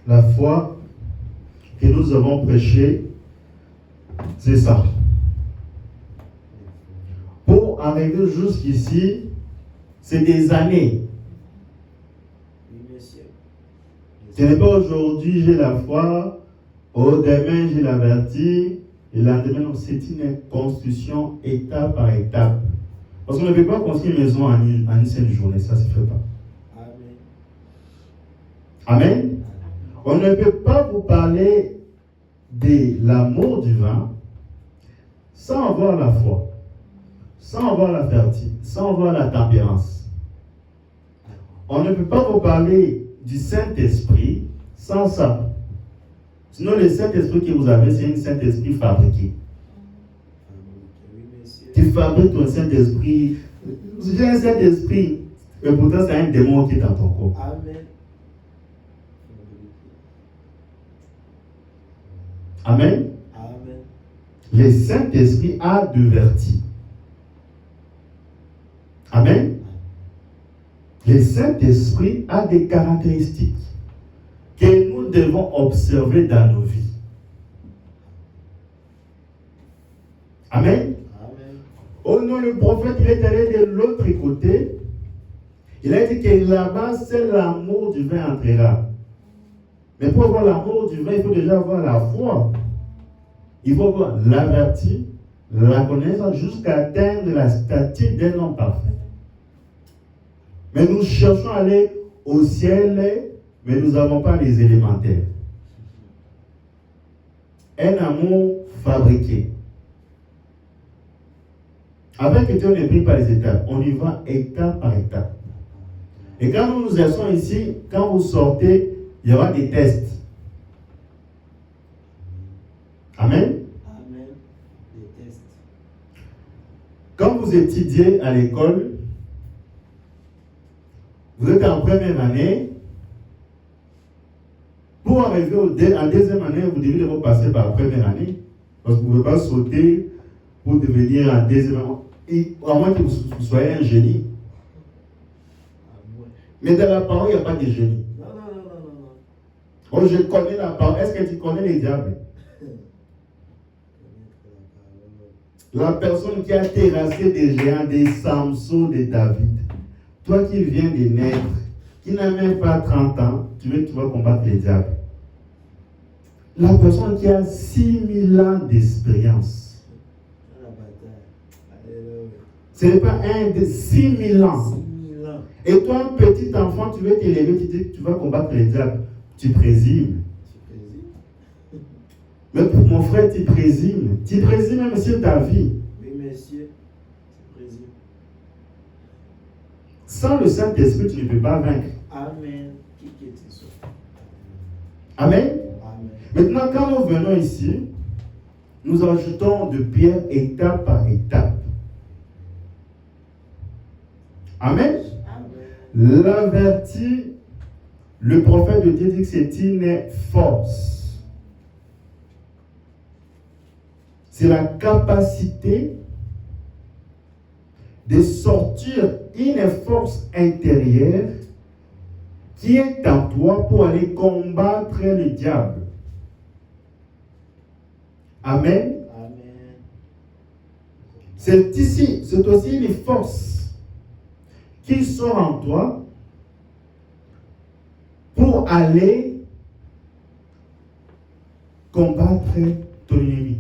La foi que nous avons prêché, c'est ça. Pour arriver jusqu'ici, c'est des années. Oui, monsieur. Ce n'est pas aujourd'hui j'ai la foi, demain j'ai l'averti, et le lendemain, non, c'est une construction étape par étape. Parce qu'on ne peut pas construire une maison en une seule journée, ça ne se fait pas. Amen. On ne peut pas vous parler de l'amour divin sans avoir la foi, sans avoir la fertilité, sans avoir la tempérance. On ne peut pas vous parler du Saint-Esprit sans ça. Sinon, le Saint-Esprit que vous avez, c'est un Saint-Esprit fabriqué. Tu fabriques ton Saint-Esprit. J'ai un Saint-Esprit, mais pourtant, c'est un démon qui est dans ton corps. Amen. Amen. Amen. Le Saint-Esprit a diverti. Amen. Le Saint-Esprit a des caractéristiques que nous devons observer dans nos vies. Amen. Amen. Oh non, le prophète, il est allé de l'autre côté. Il a dit que là-bas, c'est l'amour divin entrera. Mais pour avoir l'amour divin, il faut déjà avoir la foi. Il faut avoir l'averti, la connaissance, jusqu'à atteindre la stature d'un homme parfait. Mais nous cherchons à aller au ciel, mais nous n'avons pas les élémentaires. Un amour fabriqué. Avec Dieu, on ne prie pas les étapes. On y va étape par étape. Et quand nous nous asseyons ici, quand vous sortez, il y aura des tests. Amen. Amen. Des tests. Quand vous étudiez à l'école, vous êtes en première année. Pour arriver en deuxième année, vous devez d'abord passer par la première année. Parce que vous ne pouvez pas sauter pour devenir en deuxième année. À moins que vous soyez un génie. Mais dans la parole, il n'y a pas de génie. Non. Oh, je connais la parole. Est-ce que tu connais les diables? La personne qui a terrassé des géants, des Samson, des David. Toi qui viens de naître, qui n'a même pas 30 ans, tu vas combattre les diables. La personne qui a 6000 ans d'expérience. Ce n'est pas un de 6000 ans. Et toi, petit enfant, tu veux t'élever, tu dis que tu vas combattre les diables. Tu présumes. Mais pour mon frère, tu présumes. Tu présumes même sur ta vie. Oui, monsieur. Tu présumes. Sans le Saint-Esprit, tu ne peux pas vaincre. Amen. Qui est ça? Amen. Amen. Maintenant, quand nous venons ici, nous ajoutons de pierre étape par étape. Amen. Amen. L'averti, le prophète de Dieu dit que c'est une force. C'est la capacité de sortir une force intérieure qui est en toi pour aller combattre le diable. Amen. Amen. C'est aussi une force qui sort en toi pour aller combattre ton ennemi.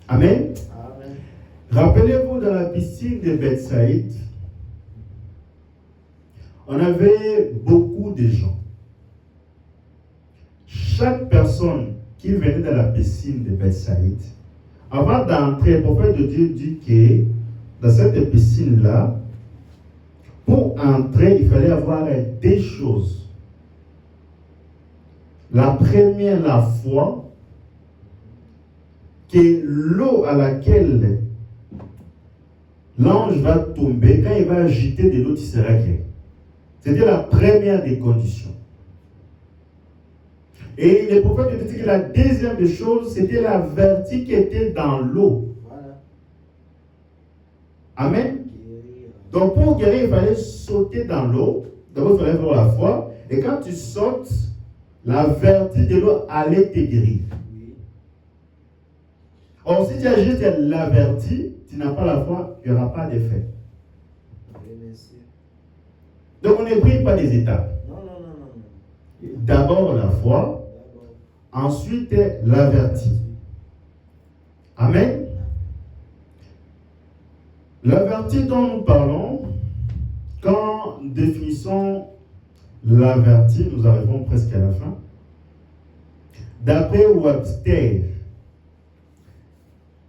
Amen. Amen. Rappelez-vous dans la piscine de Bethsaïde, on avait beaucoup de gens. Chaque personne qui venait dans la piscine de Bethsaïde, avant d'entrer, le prophète de Dieu dit que dans cette piscine-là, pour entrer, il fallait avoir deux choses. La première, la foi, que l'eau à laquelle l'ange va tomber, quand il va agiter de l'eau, tu seras clair. C'était la première des conditions. Et le prophète dit que la deuxième des choses, c'était la vertu qui était dans l'eau. Voilà. Amen. Guérir. Donc pour guérir, il fallait sauter dans l'eau. D'abord, il fallait avoir la foi. Et quand tu sautes, la vertu de l'eau allait te guérir. Oui. Or, si tu as juste l'averti, tu n'as pas la foi, il n'y aura pas d'effet. Oui, monsieur. Donc on ne brille pas des étapes. Non, non, non, non, non. D'abord la foi, D'abord. ensuite l'averti. Amen. L'averti dont nous parlons, quand nous définissons l'averti, nous arrivons presque à la fin. D'après Webster,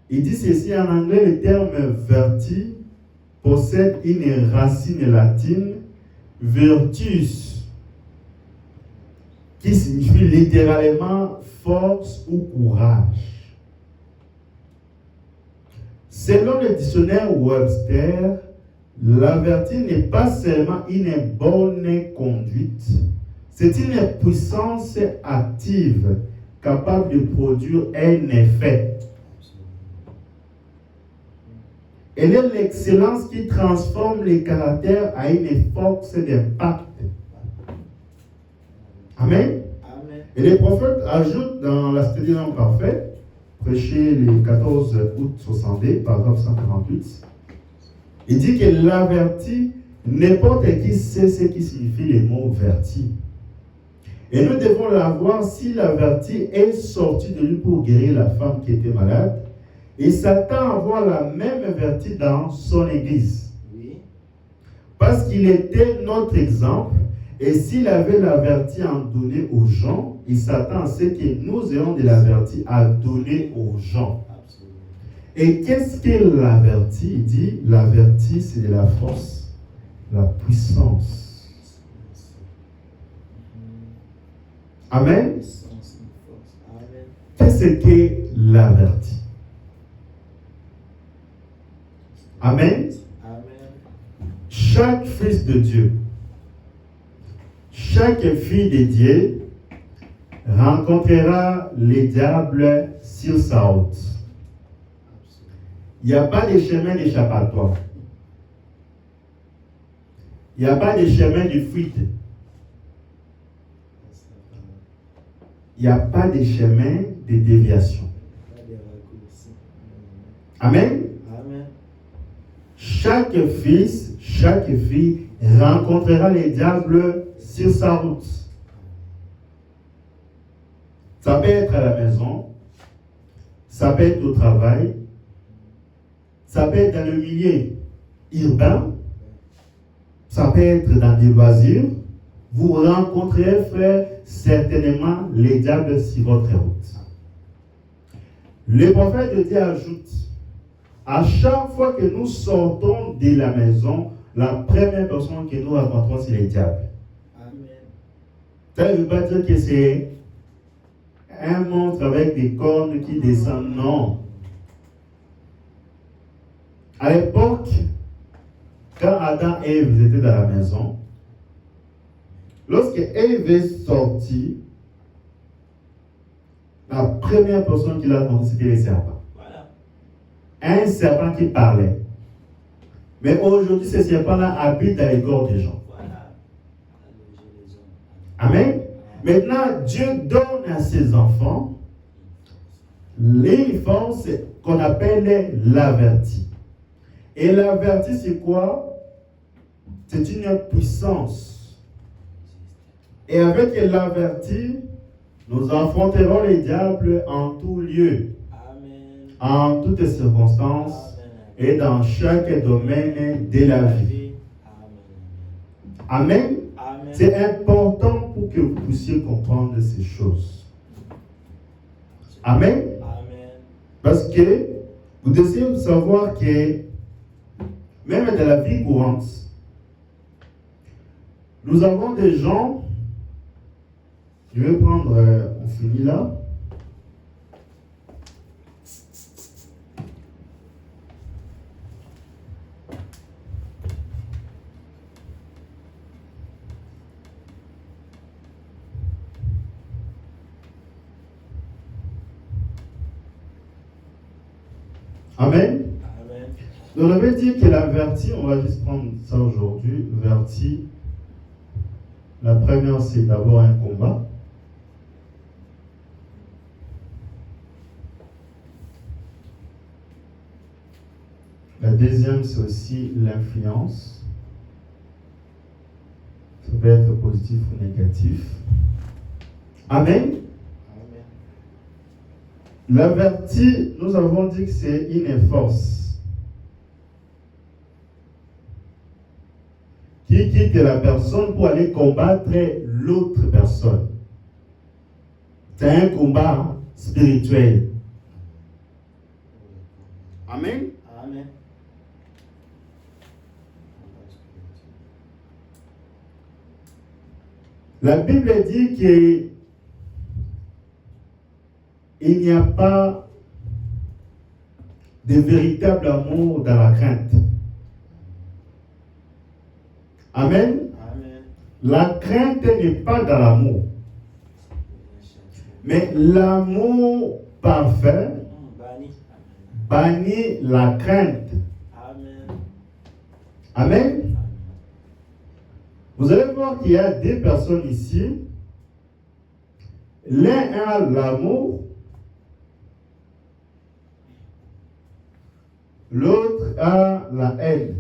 il dit ceci en anglais, le terme verti possède une racine latine, virtus, qui signifie littéralement force ou courage. Selon le dictionnaire Webster, l'averti n'est pas seulement une bonne conduite, c'est une puissance active capable de produire un effet. Elle est l'excellence qui transforme les caractères à une force d'impact. Amen. Amen. Et les prophètes ajoutent dans la Cité des hommes parfaits, prêché le 14 août 62, paragraphe 148, il dit que l'averti, n'importe qui sait ce qui signifie le mot verti. Et nous devons l'avoir si l'averti est sorti de lui pour guérir la femme qui était malade. Et Satan à avoir la même vertu dans son église. Oui. Parce qu'il était notre exemple. Et s'il avait l'averti à en donner aux gens, il s'attend à ce que nous ayons de l'averti à donner aux gens. Absolument. Et qu'est-ce que l'averti? Il dit, l'averti c'est de la force, la puissance. Amen. Puissance et force. Amen. Qu'est-ce que l'averti? Amen. Amen. Chaque fils de Dieu, chaque fille de Dieu rencontrera les diables sur sa route. Absolument. Il n'y a pas de chemin d'échappatoire. Il n'y a pas de chemin de fuite. Il n'y a pas de chemin de déviation. Pas de raccourcis. Amen. Amen. Chaque fils, chaque fille rencontrera les diables sur sa route. Ça peut être à la maison, ça peut être au travail, ça peut être dans le milieu urbain, ça peut être dans des loisirs. Vous rencontrerez, frère, certainement les diables sur votre route. Le prophète de Dieu ajoute, à chaque fois que nous sortons de la maison, la première personne que nous rencontrons, c'est les diables. Amen. Ça ne veut pas dire que c'est un monstre avec des cornes qui descendent, non. À l'époque, quand Adam et Ève étaient dans la maison, lorsque Ève est sortie, la première personne qu'il a rencontrée, c'était les serpents. Voilà. Un serpent qui parlait. Mais aujourd'hui, ce serpent-là habite dans les gorges des gens. Voilà. Allonger les hommes. Amen. Maintenant, Dieu donne à ses enfants une force qu'on appelle l'averti. Et l'averti, c'est quoi? C'est une puissance. Et avec l'averti, nous affronterons les diables en tout lieu, Amen. en toutes circonstances Amen. et dans chaque domaine de la vie. Amen. Amen. Amen. C'est important pour que vous puissiez comprendre ces choses. Amen. Amen. Parce que vous devez savoir que même dans la vie courante, nous avons des gens, je vais prendre, on finit là. Amen. Amen. On avait dit que la vertu, on va juste prendre ça aujourd'hui, vertu, la première c'est d'abord un combat. La deuxième c'est aussi l'influence. positif ou négatif. Amen. Amen. L'averti, nous avons dit que c'est une force qui quitte la personne pour aller combattre l'autre personne. C'est un combat spirituel. Amen. Amen. La Bible dit qu'il n'y a pas de véritable amour dans la crainte. Amen. Amen. La crainte n'est pas dans l'amour. Mais l'amour parfait Bani. bannit la crainte. Amen. Amen. Vous allez voir qu'il y a deux personnes ici. L'un a l'amour, l'autre a la haine.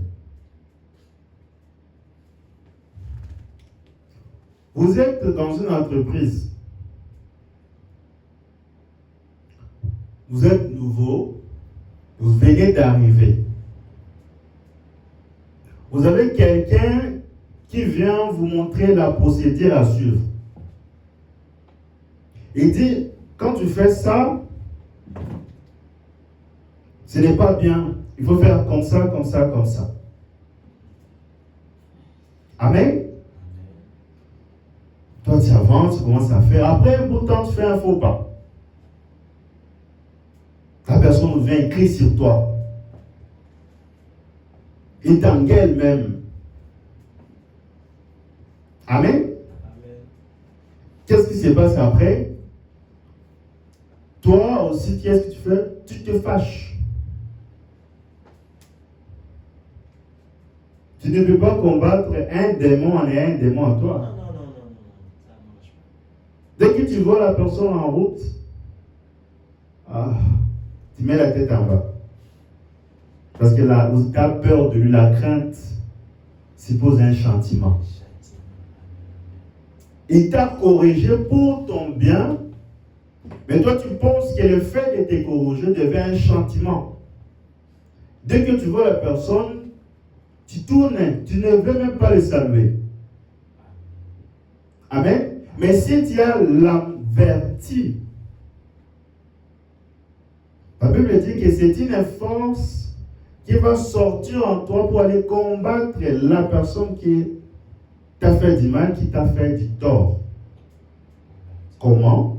Vous êtes dans une entreprise. Vous êtes nouveau, vous venez d'arriver. Vous avez quelqu'un qui vient vous montrer la procédure à suivre. Il dit, quand tu fais ça, ce n'est pas bien. Il faut faire comme ça, comme ça, comme ça. Amen. Toi, tu avances, tu commences à faire. Après un bout de temps, tu fais un faux pas. La personne vient crier sur toi. Il t'engueule même. Amen. Amen. Qu'est-ce qui se passe après? Toi aussi, qu'est-ce que tu fais? Tu te fâches. Tu ne peux pas combattre un démon et un démon en toi. Non. Ça marche pas. Dès que tu vois la personne en route, tu mets la tête en bas. Parce que tu as peur de lui, la crainte suppose un châtiment. Il t'a corrigé pour ton bien, mais toi tu penses que le fait de te corriger devient un châtiment. Dès que tu vois la personne, tu tournes, tu ne veux même pas le saluer. Amen. Mais si tu as l'averti, la Bible dit que c'est une force qui va sortir en toi pour aller combattre la personne qui t'a fait du mal, qui t'a fait du tort. Comment?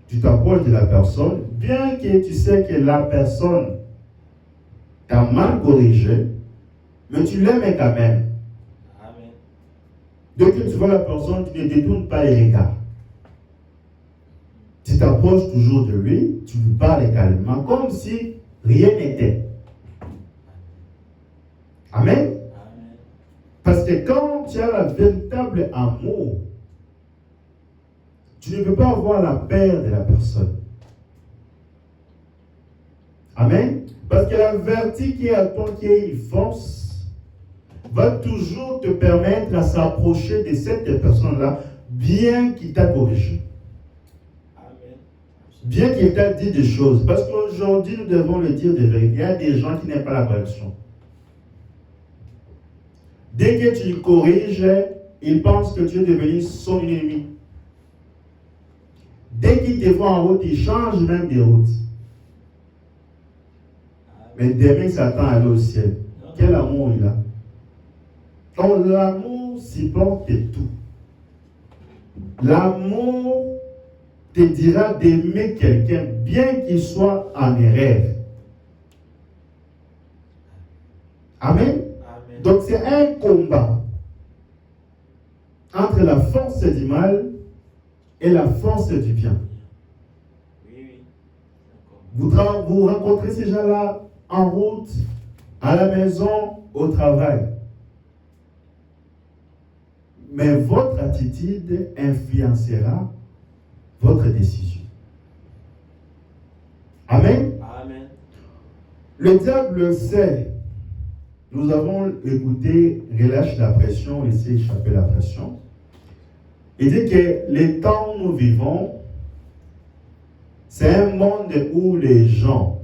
Tu t'approches de la personne, bien que tu sais que la personne t'a mal corrigé, mais tu l'aimes quand même. Amen. Dès que tu vois la personne, tu ne détournes pas les regards. Tu t'approches toujours de lui, tu lui parles calmement, comme si rien n'était. Amen. Amen. Parce que quand tu as le véritable amour, tu ne peux pas avoir la peur de la personne. Amen. Parce que la vertu qui est à toi, qui est une force, va toujours te permettre à s'approcher de cette personne-là, bien qu'il t'a corrigé. Amen. Bien qu'il t'a dit des choses. Parce qu'aujourd'hui, nous devons le dire de vérité. Il y a des gens qui n'aiment pas la correction. Dès que tu le corriges, ils pensent que tu es devenu son ennemi. Dès qu'ils te voient en route, ils changent même de route. Mais demain, Satan allait au ciel. Quel amour il a. Donc l'amour supporte tout. L'amour te dira d'aimer quelqu'un, bien qu'il soit en erreur. Amen. Amen. Donc c'est un combat entre la force du mal et la force du bien. Oui. D'accord. Vous rencontrez ces gens-là en route, à la maison, au travail. Mais votre attitude influencera votre décision. Amen. Amen. Le diable sait. Nous avons écouté, relâche la pression, laissez échapper la pression. Il dit que les temps où nous vivons, c'est un monde où les gens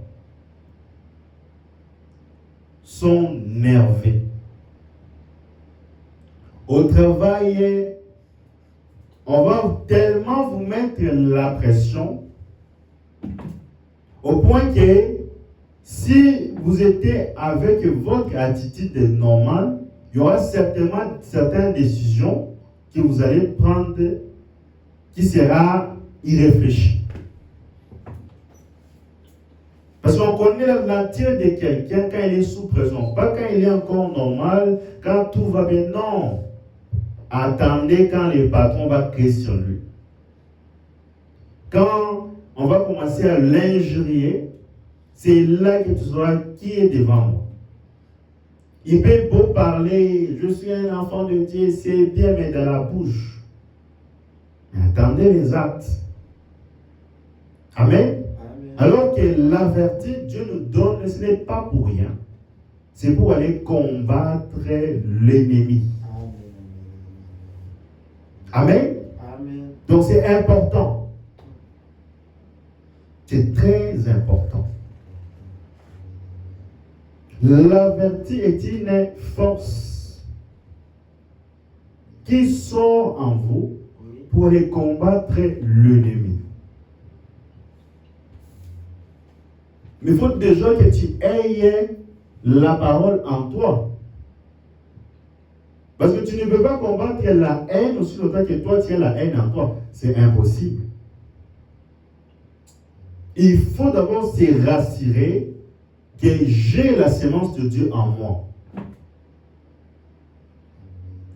sont nerveux. Au travail, on va tellement vous mettre la pression au point que si vous étiez avec votre attitude normale, il y aura certainement certaines décisions que vous allez prendre qui sera irréfléchie. Parce qu'on connaît la nature de quelqu'un quand il est sous pression, pas quand il est encore normal, quand tout va bien. Non. Attendez quand le patron va crier sur lui. Quand on va commencer à l'injurier, c'est là que tu sauras qui est devant moi. Il peut beau parler, je suis un enfant de Dieu, c'est bien, mais dans la bouche. Mais attendez les actes. Amen. Alors que l'averti, Dieu nous donne, ce n'est pas pour rien. C'est pour aller combattre l'ennemi. Amen. Amen. Donc c'est important. C'est très important. L'averti est une force qui sort en vous pour aller combattre l'ennemi. Mais il faut déjà que tu aies la parole en toi. Parce que tu ne peux pas combattre la haine aussi longtemps que toi tu as la haine en toi. C'est impossible. Il faut d'abord se rassurer que j'ai la sémence de Dieu en moi.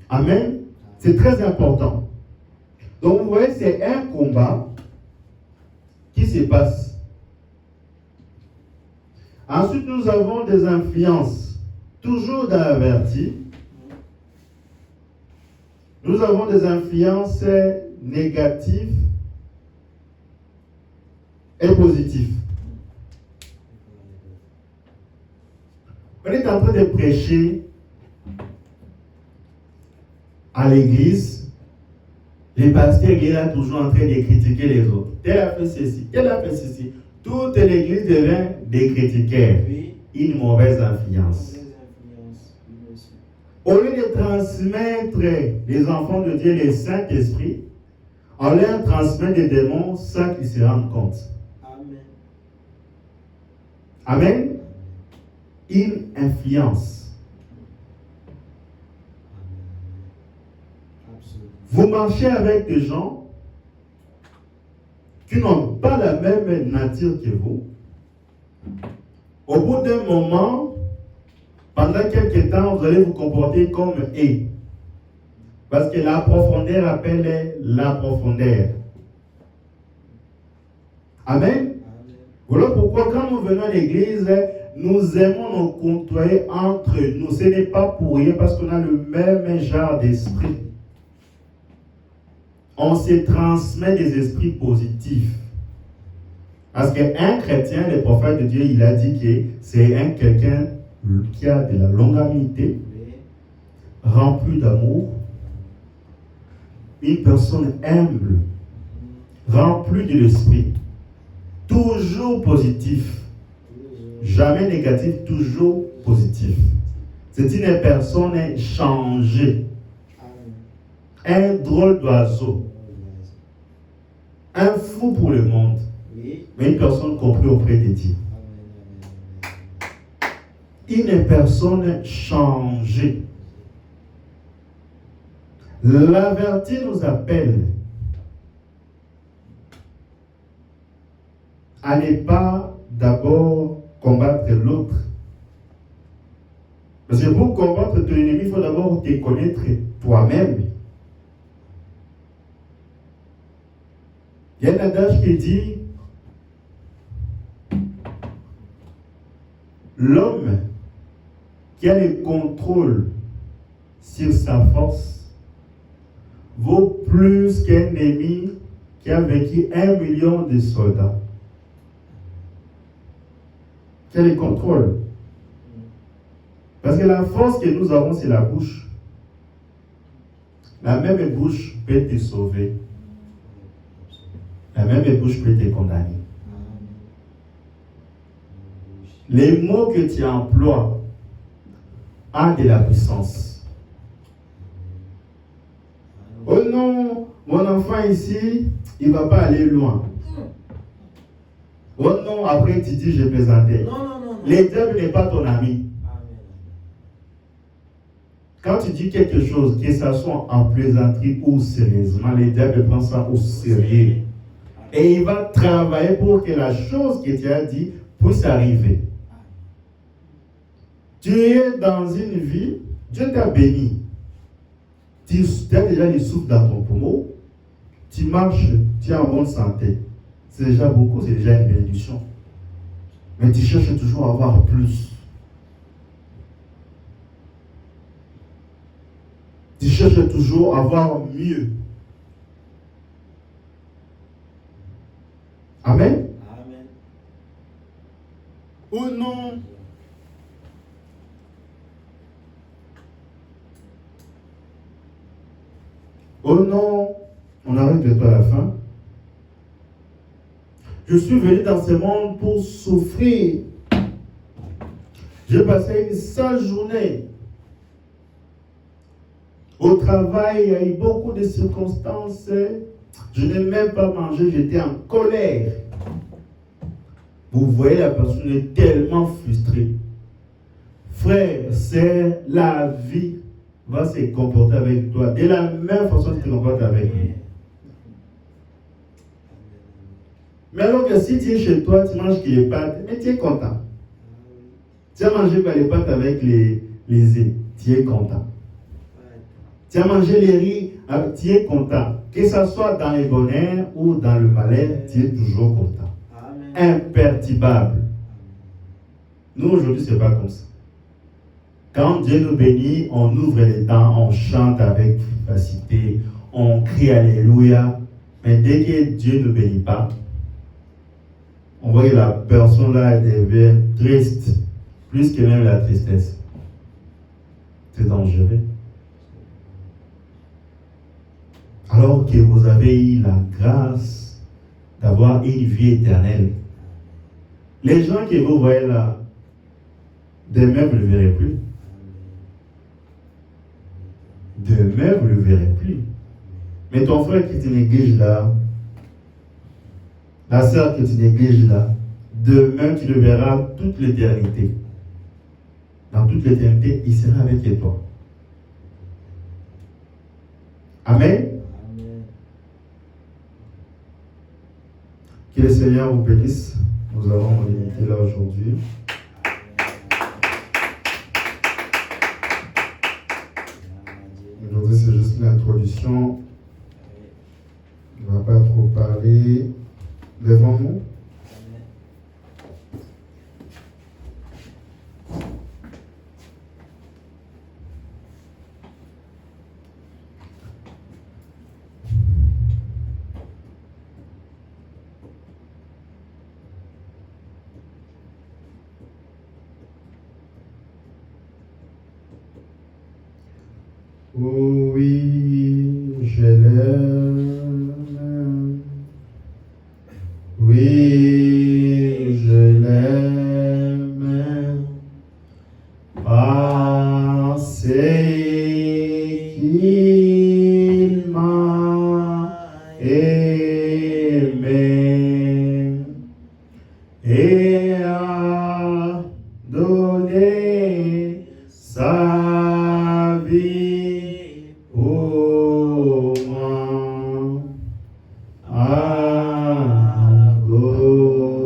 Amen. C'est très important. Donc vous voyez, c'est un combat qui se passe. Ensuite, nous avons des influences. Toujours dans l'averti. Nous avons des influences négatives et positives. On est en train de prêcher à l'église. Les pasteurs sont toujours en train de critiquer les autres. Tel a fait ceci, tel a fait ceci. Toute l'église devient des critiqueurs. Une mauvaise influence. Au lieu de transmettre les enfants de Dieu le Saint-Esprit, on leur transmet des démons sans qu'ils se rendent compte. Amen. Amen. Une influence. Vous marchez avec des gens qui n'ont pas la même nature que vous. Au bout d'un moment, pendant quelques temps, vous allez vous comporter comme eux. Parce que la profondeur appelle la profondeur. Amen. Amen. Voilà pourquoi quand nous venons à l'église, nous aimons nous côtoyer entre nous. Ce n'est pas pour rien parce qu'on a le même genre d'esprit. On se transmet des esprits positifs. Parce qu'un chrétien, le prophète de Dieu, il a dit que c'est quelqu'un qui a de la longanimité, rempli d'amour, une personne humble, remplie de l'esprit, toujours positif, jamais négatif, toujours positif. C'est une personne changée, un drôle d'oiseau, un fou pour le monde, mais une personne comprise auprès de Dieu. Une personne changée. L'averti nous appelle à ne pas d'abord combattre l'autre. Parce que pour combattre ton ennemi, il faut d'abord te connaître toi-même. Il y a un adage qui dit l'homme qui a le contrôle sur sa force vaut plus qu'un ennemi qui a vaincu 1 million de soldats. Qui a le contrôle. Parce que la force que nous avons, c'est la bouche. La même bouche peut te sauver. La même bouche peut te condamner. Les mots que tu emploies ont de la puissance. Oh non, mon enfant ici, il ne va pas aller loin. Oh non, après tu dis je plaisantais. Le diable n'est pas ton ami. Quand tu dis quelque chose, que ce soit en plaisanterie ou sérieusement, le diable prend ça au sérieux. Et il va travailler pour que la chose que tu as dit puisse arriver. Tu es dans une vie, Dieu t'a béni. Tu as déjà le souffle dans ton poumon. Tu marches, tu es en bonne santé. C'est déjà beaucoup, c'est déjà une bénédiction. Mais tu cherches toujours à avoir plus. Tu cherches toujours à avoir mieux. Amen. Amen. Ou non. Oh non, on arrive bientôt à la fin. Je suis venu dans ce monde pour souffrir. J'ai passé une sale journée. Au travail, il y a eu beaucoup de circonstances. Je n'ai même pas mangé, j'étais en colère. Vous voyez, la personne est tellement frustrée. Frère, c'est la vie va se comporter avec toi de la même façon que tu te comportes avec lui. Mais alors que si tu es chez toi, tu manges les pâtes, mais tu es content. Tu as mangé les pâtes avec les œufs, tu es content. Tu as mangé les riz, tu es content. Que ce soit dans le bonheur ou dans le malheur, tu es toujours content. Imperturbable. Nous aujourd'hui, ce n'est pas comme ça. Quand Dieu nous bénit, on ouvre les dents, on chante avec vivacité, on crie Alléluia. Mais dès que Dieu ne bénit pas, on voit que la personne là devient triste, plus que même la tristesse. C'est dangereux. Alors que vous avez eu la grâce d'avoir une vie éternelle. Les gens que vous voyez là, demain vous ne le verrez plus. Demain vous ne le verrez plus. Mais ton frère qui te néglige là, la sœur que tu négliges là, demain tu le verras toute l'éternité. Dans toute l'éternité, il sera avec toi. Amen. Que le Seigneur vous bénisse. Nous avons limité là aujourd'hui. Aujourd'hui, c'est juste l'introduction. On ne va pas trop parler. Levons-nous. Oui, je l'aime. Oui, je l'aime. Parce qu'il m'a aimé et a donné sa vie pour moi. À Golgotha.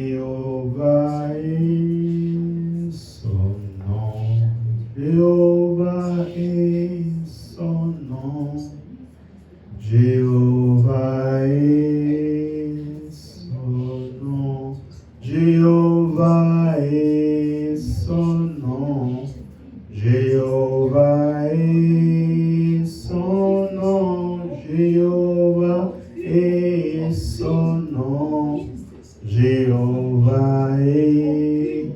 Jéhovah est son nom, Jéhovah est son nom, Jéhovah est son nom, Jéhovah est son nom, Jéhovah est son nom, Jéhovah est son nom. Jéhovah est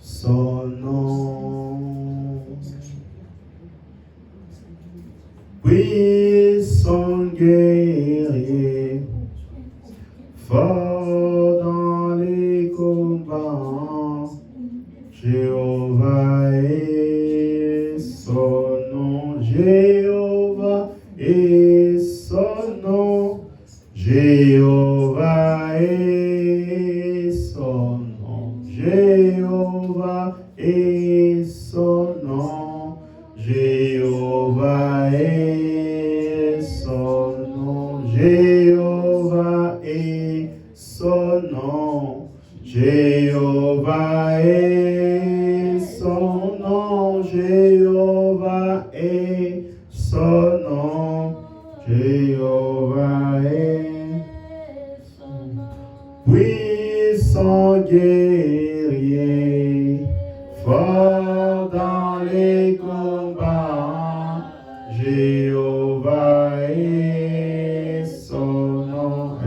son nom. Puissant guerrier, fort dans les combats, Jéhovah est son nom. Jéhovah est son nom. Jéhovah est son nom. Jéhovah est son nom. Jéhovah est son nom. Jéhovah est son nom. Jéhovah est son nom. Jéhovah est son nom. Jéhovah est puissant guerrier, fort dans les combats, Jéhovah est son nom.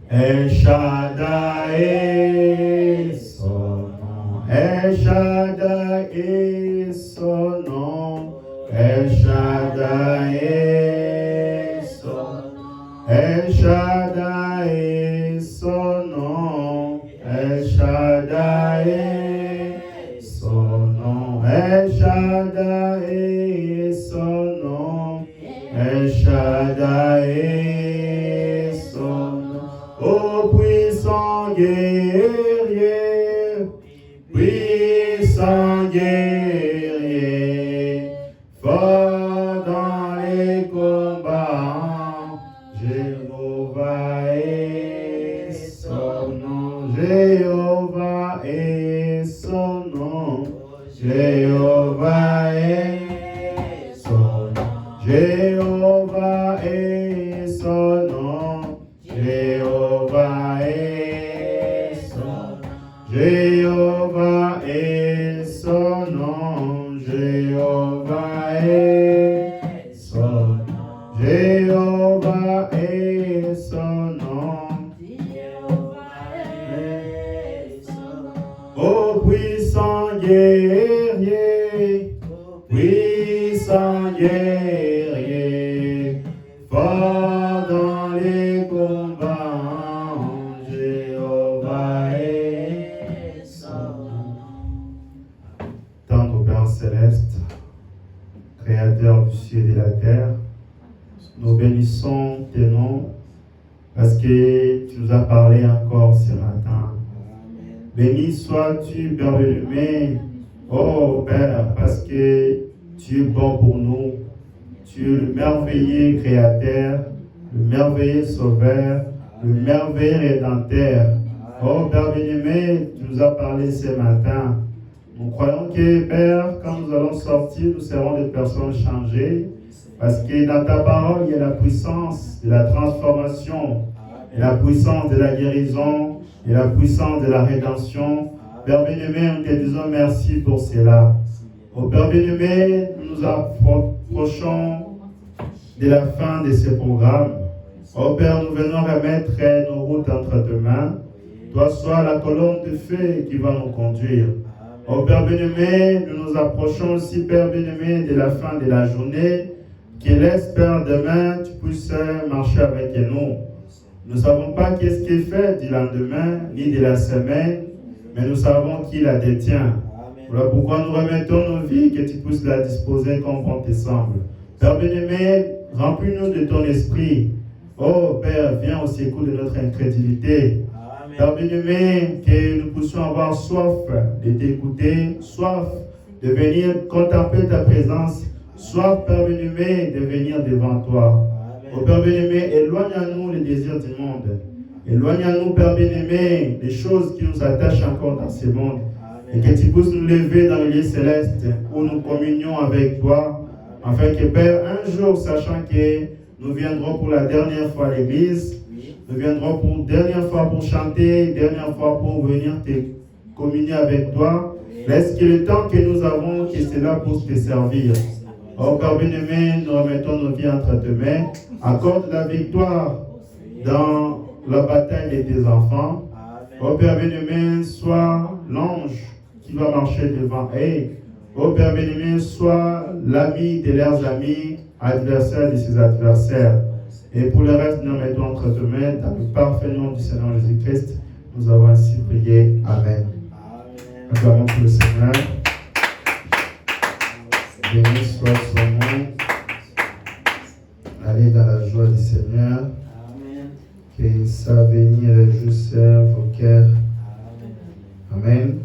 El Shaddai est son nom. El Shaddai est son nom. El Shaddai est son nom. El Shaddai est son nom. El Shaddai est son nom. El Shaddai est son nom. El Shaddai est son nom. El Shaddai est son nom. Ô puissant guerrier, puissant guerrier, fort dans les combats, Jéhovah est son nom. Jéhovah est son nom. Jéhovah est son nom. Jéhovah est son nom. Jéhovah est son nom. Jéhovah est son nom. Jéhovah est son nom. Jéhovah est son nom. Ô puissant guerrier, puissant guerrier, fort dans les combats, Jéhovah est son nom. Tendre Père céleste, Créateur du ciel et de la terre, nous bénissons tes noms parce que tu nous as parlé encore ce matin. Béni sois-tu, Père bien-aimé, oh Père, parce que tu es bon pour nous. Tu es le merveilleux Créateur, le merveilleux Sauveur, le merveilleux Rédempteur. Oh Père bien-aimé, tu nous as parlé ce matin. Nous croyons que, Père, quand nous allons sortir, nous serons des personnes changées. Parce que dans ta parole, il y a la puissance de la transformation, et la puissance de la guérison, et la puissance de la rédemption. Père bien-aimé, nous te disons merci pour cela. Au Père bien-aimé, nous nous approchons de la fin de ce programme. Au Père, nous venons remettre nos routes entre tes mains. Toi, sois la colonne de feu qui va nous conduire. Au Père bien-aimé, nous nous approchons aussi, Père bien-aimé, de la fin de la journée. Que laisse, Père, demain, tu puisses marcher avec nous. Nous ne savons pas qu'est-ce qui est fait du lendemain, ni de la semaine, mais nous savons qui la détient. Voilà pourquoi nous remettons nos vies, que tu puisses la disposer comme bon te semble. Père bien-aimé, remplis-nous de ton esprit. Oh Père, viens au secours de notre incrédulité. Père bien-aimé, que nous puissions avoir soif de t'écouter, soif de venir contempler ta présence, soif, Père bien-aimé, de venir devant toi. Oh Père bien-aimé, éloigne à nous les désirs du monde. Éloigne à nous, Père bien-aimé, les choses qui nous attachent encore dans ce monde. Et que tu puisses nous lever dans le lieu céleste où nous communions avec toi, afin que, Père, un jour, sachant que nous viendrons pour la dernière fois à l'église, nous viendrons pour dernière fois pour chanter, dernière fois pour venir te communier avec toi, laisse que le temps que nous avons, que cela puisse te servir. Oh Père bien-aimé, nous remettons nos vies entre tes mains, accorde la victoire dans la bataille de tes enfants. Oh Père bien-aimé, sois l'ange qui va marcher devant eux. Oh Père bien-aimé, sois l'ami de leurs amis, adversaire de ses adversaires. Et pour le reste, nous mettons entre tes mains, dans le parfait nom du Seigneur Jésus-Christ, nous avons ainsi prié. Amen. Acclamons pour le Seigneur. Béni soit son nom. Allez dans la joie du Seigneur. Que sa venue réjouisse vos cœurs. Amen.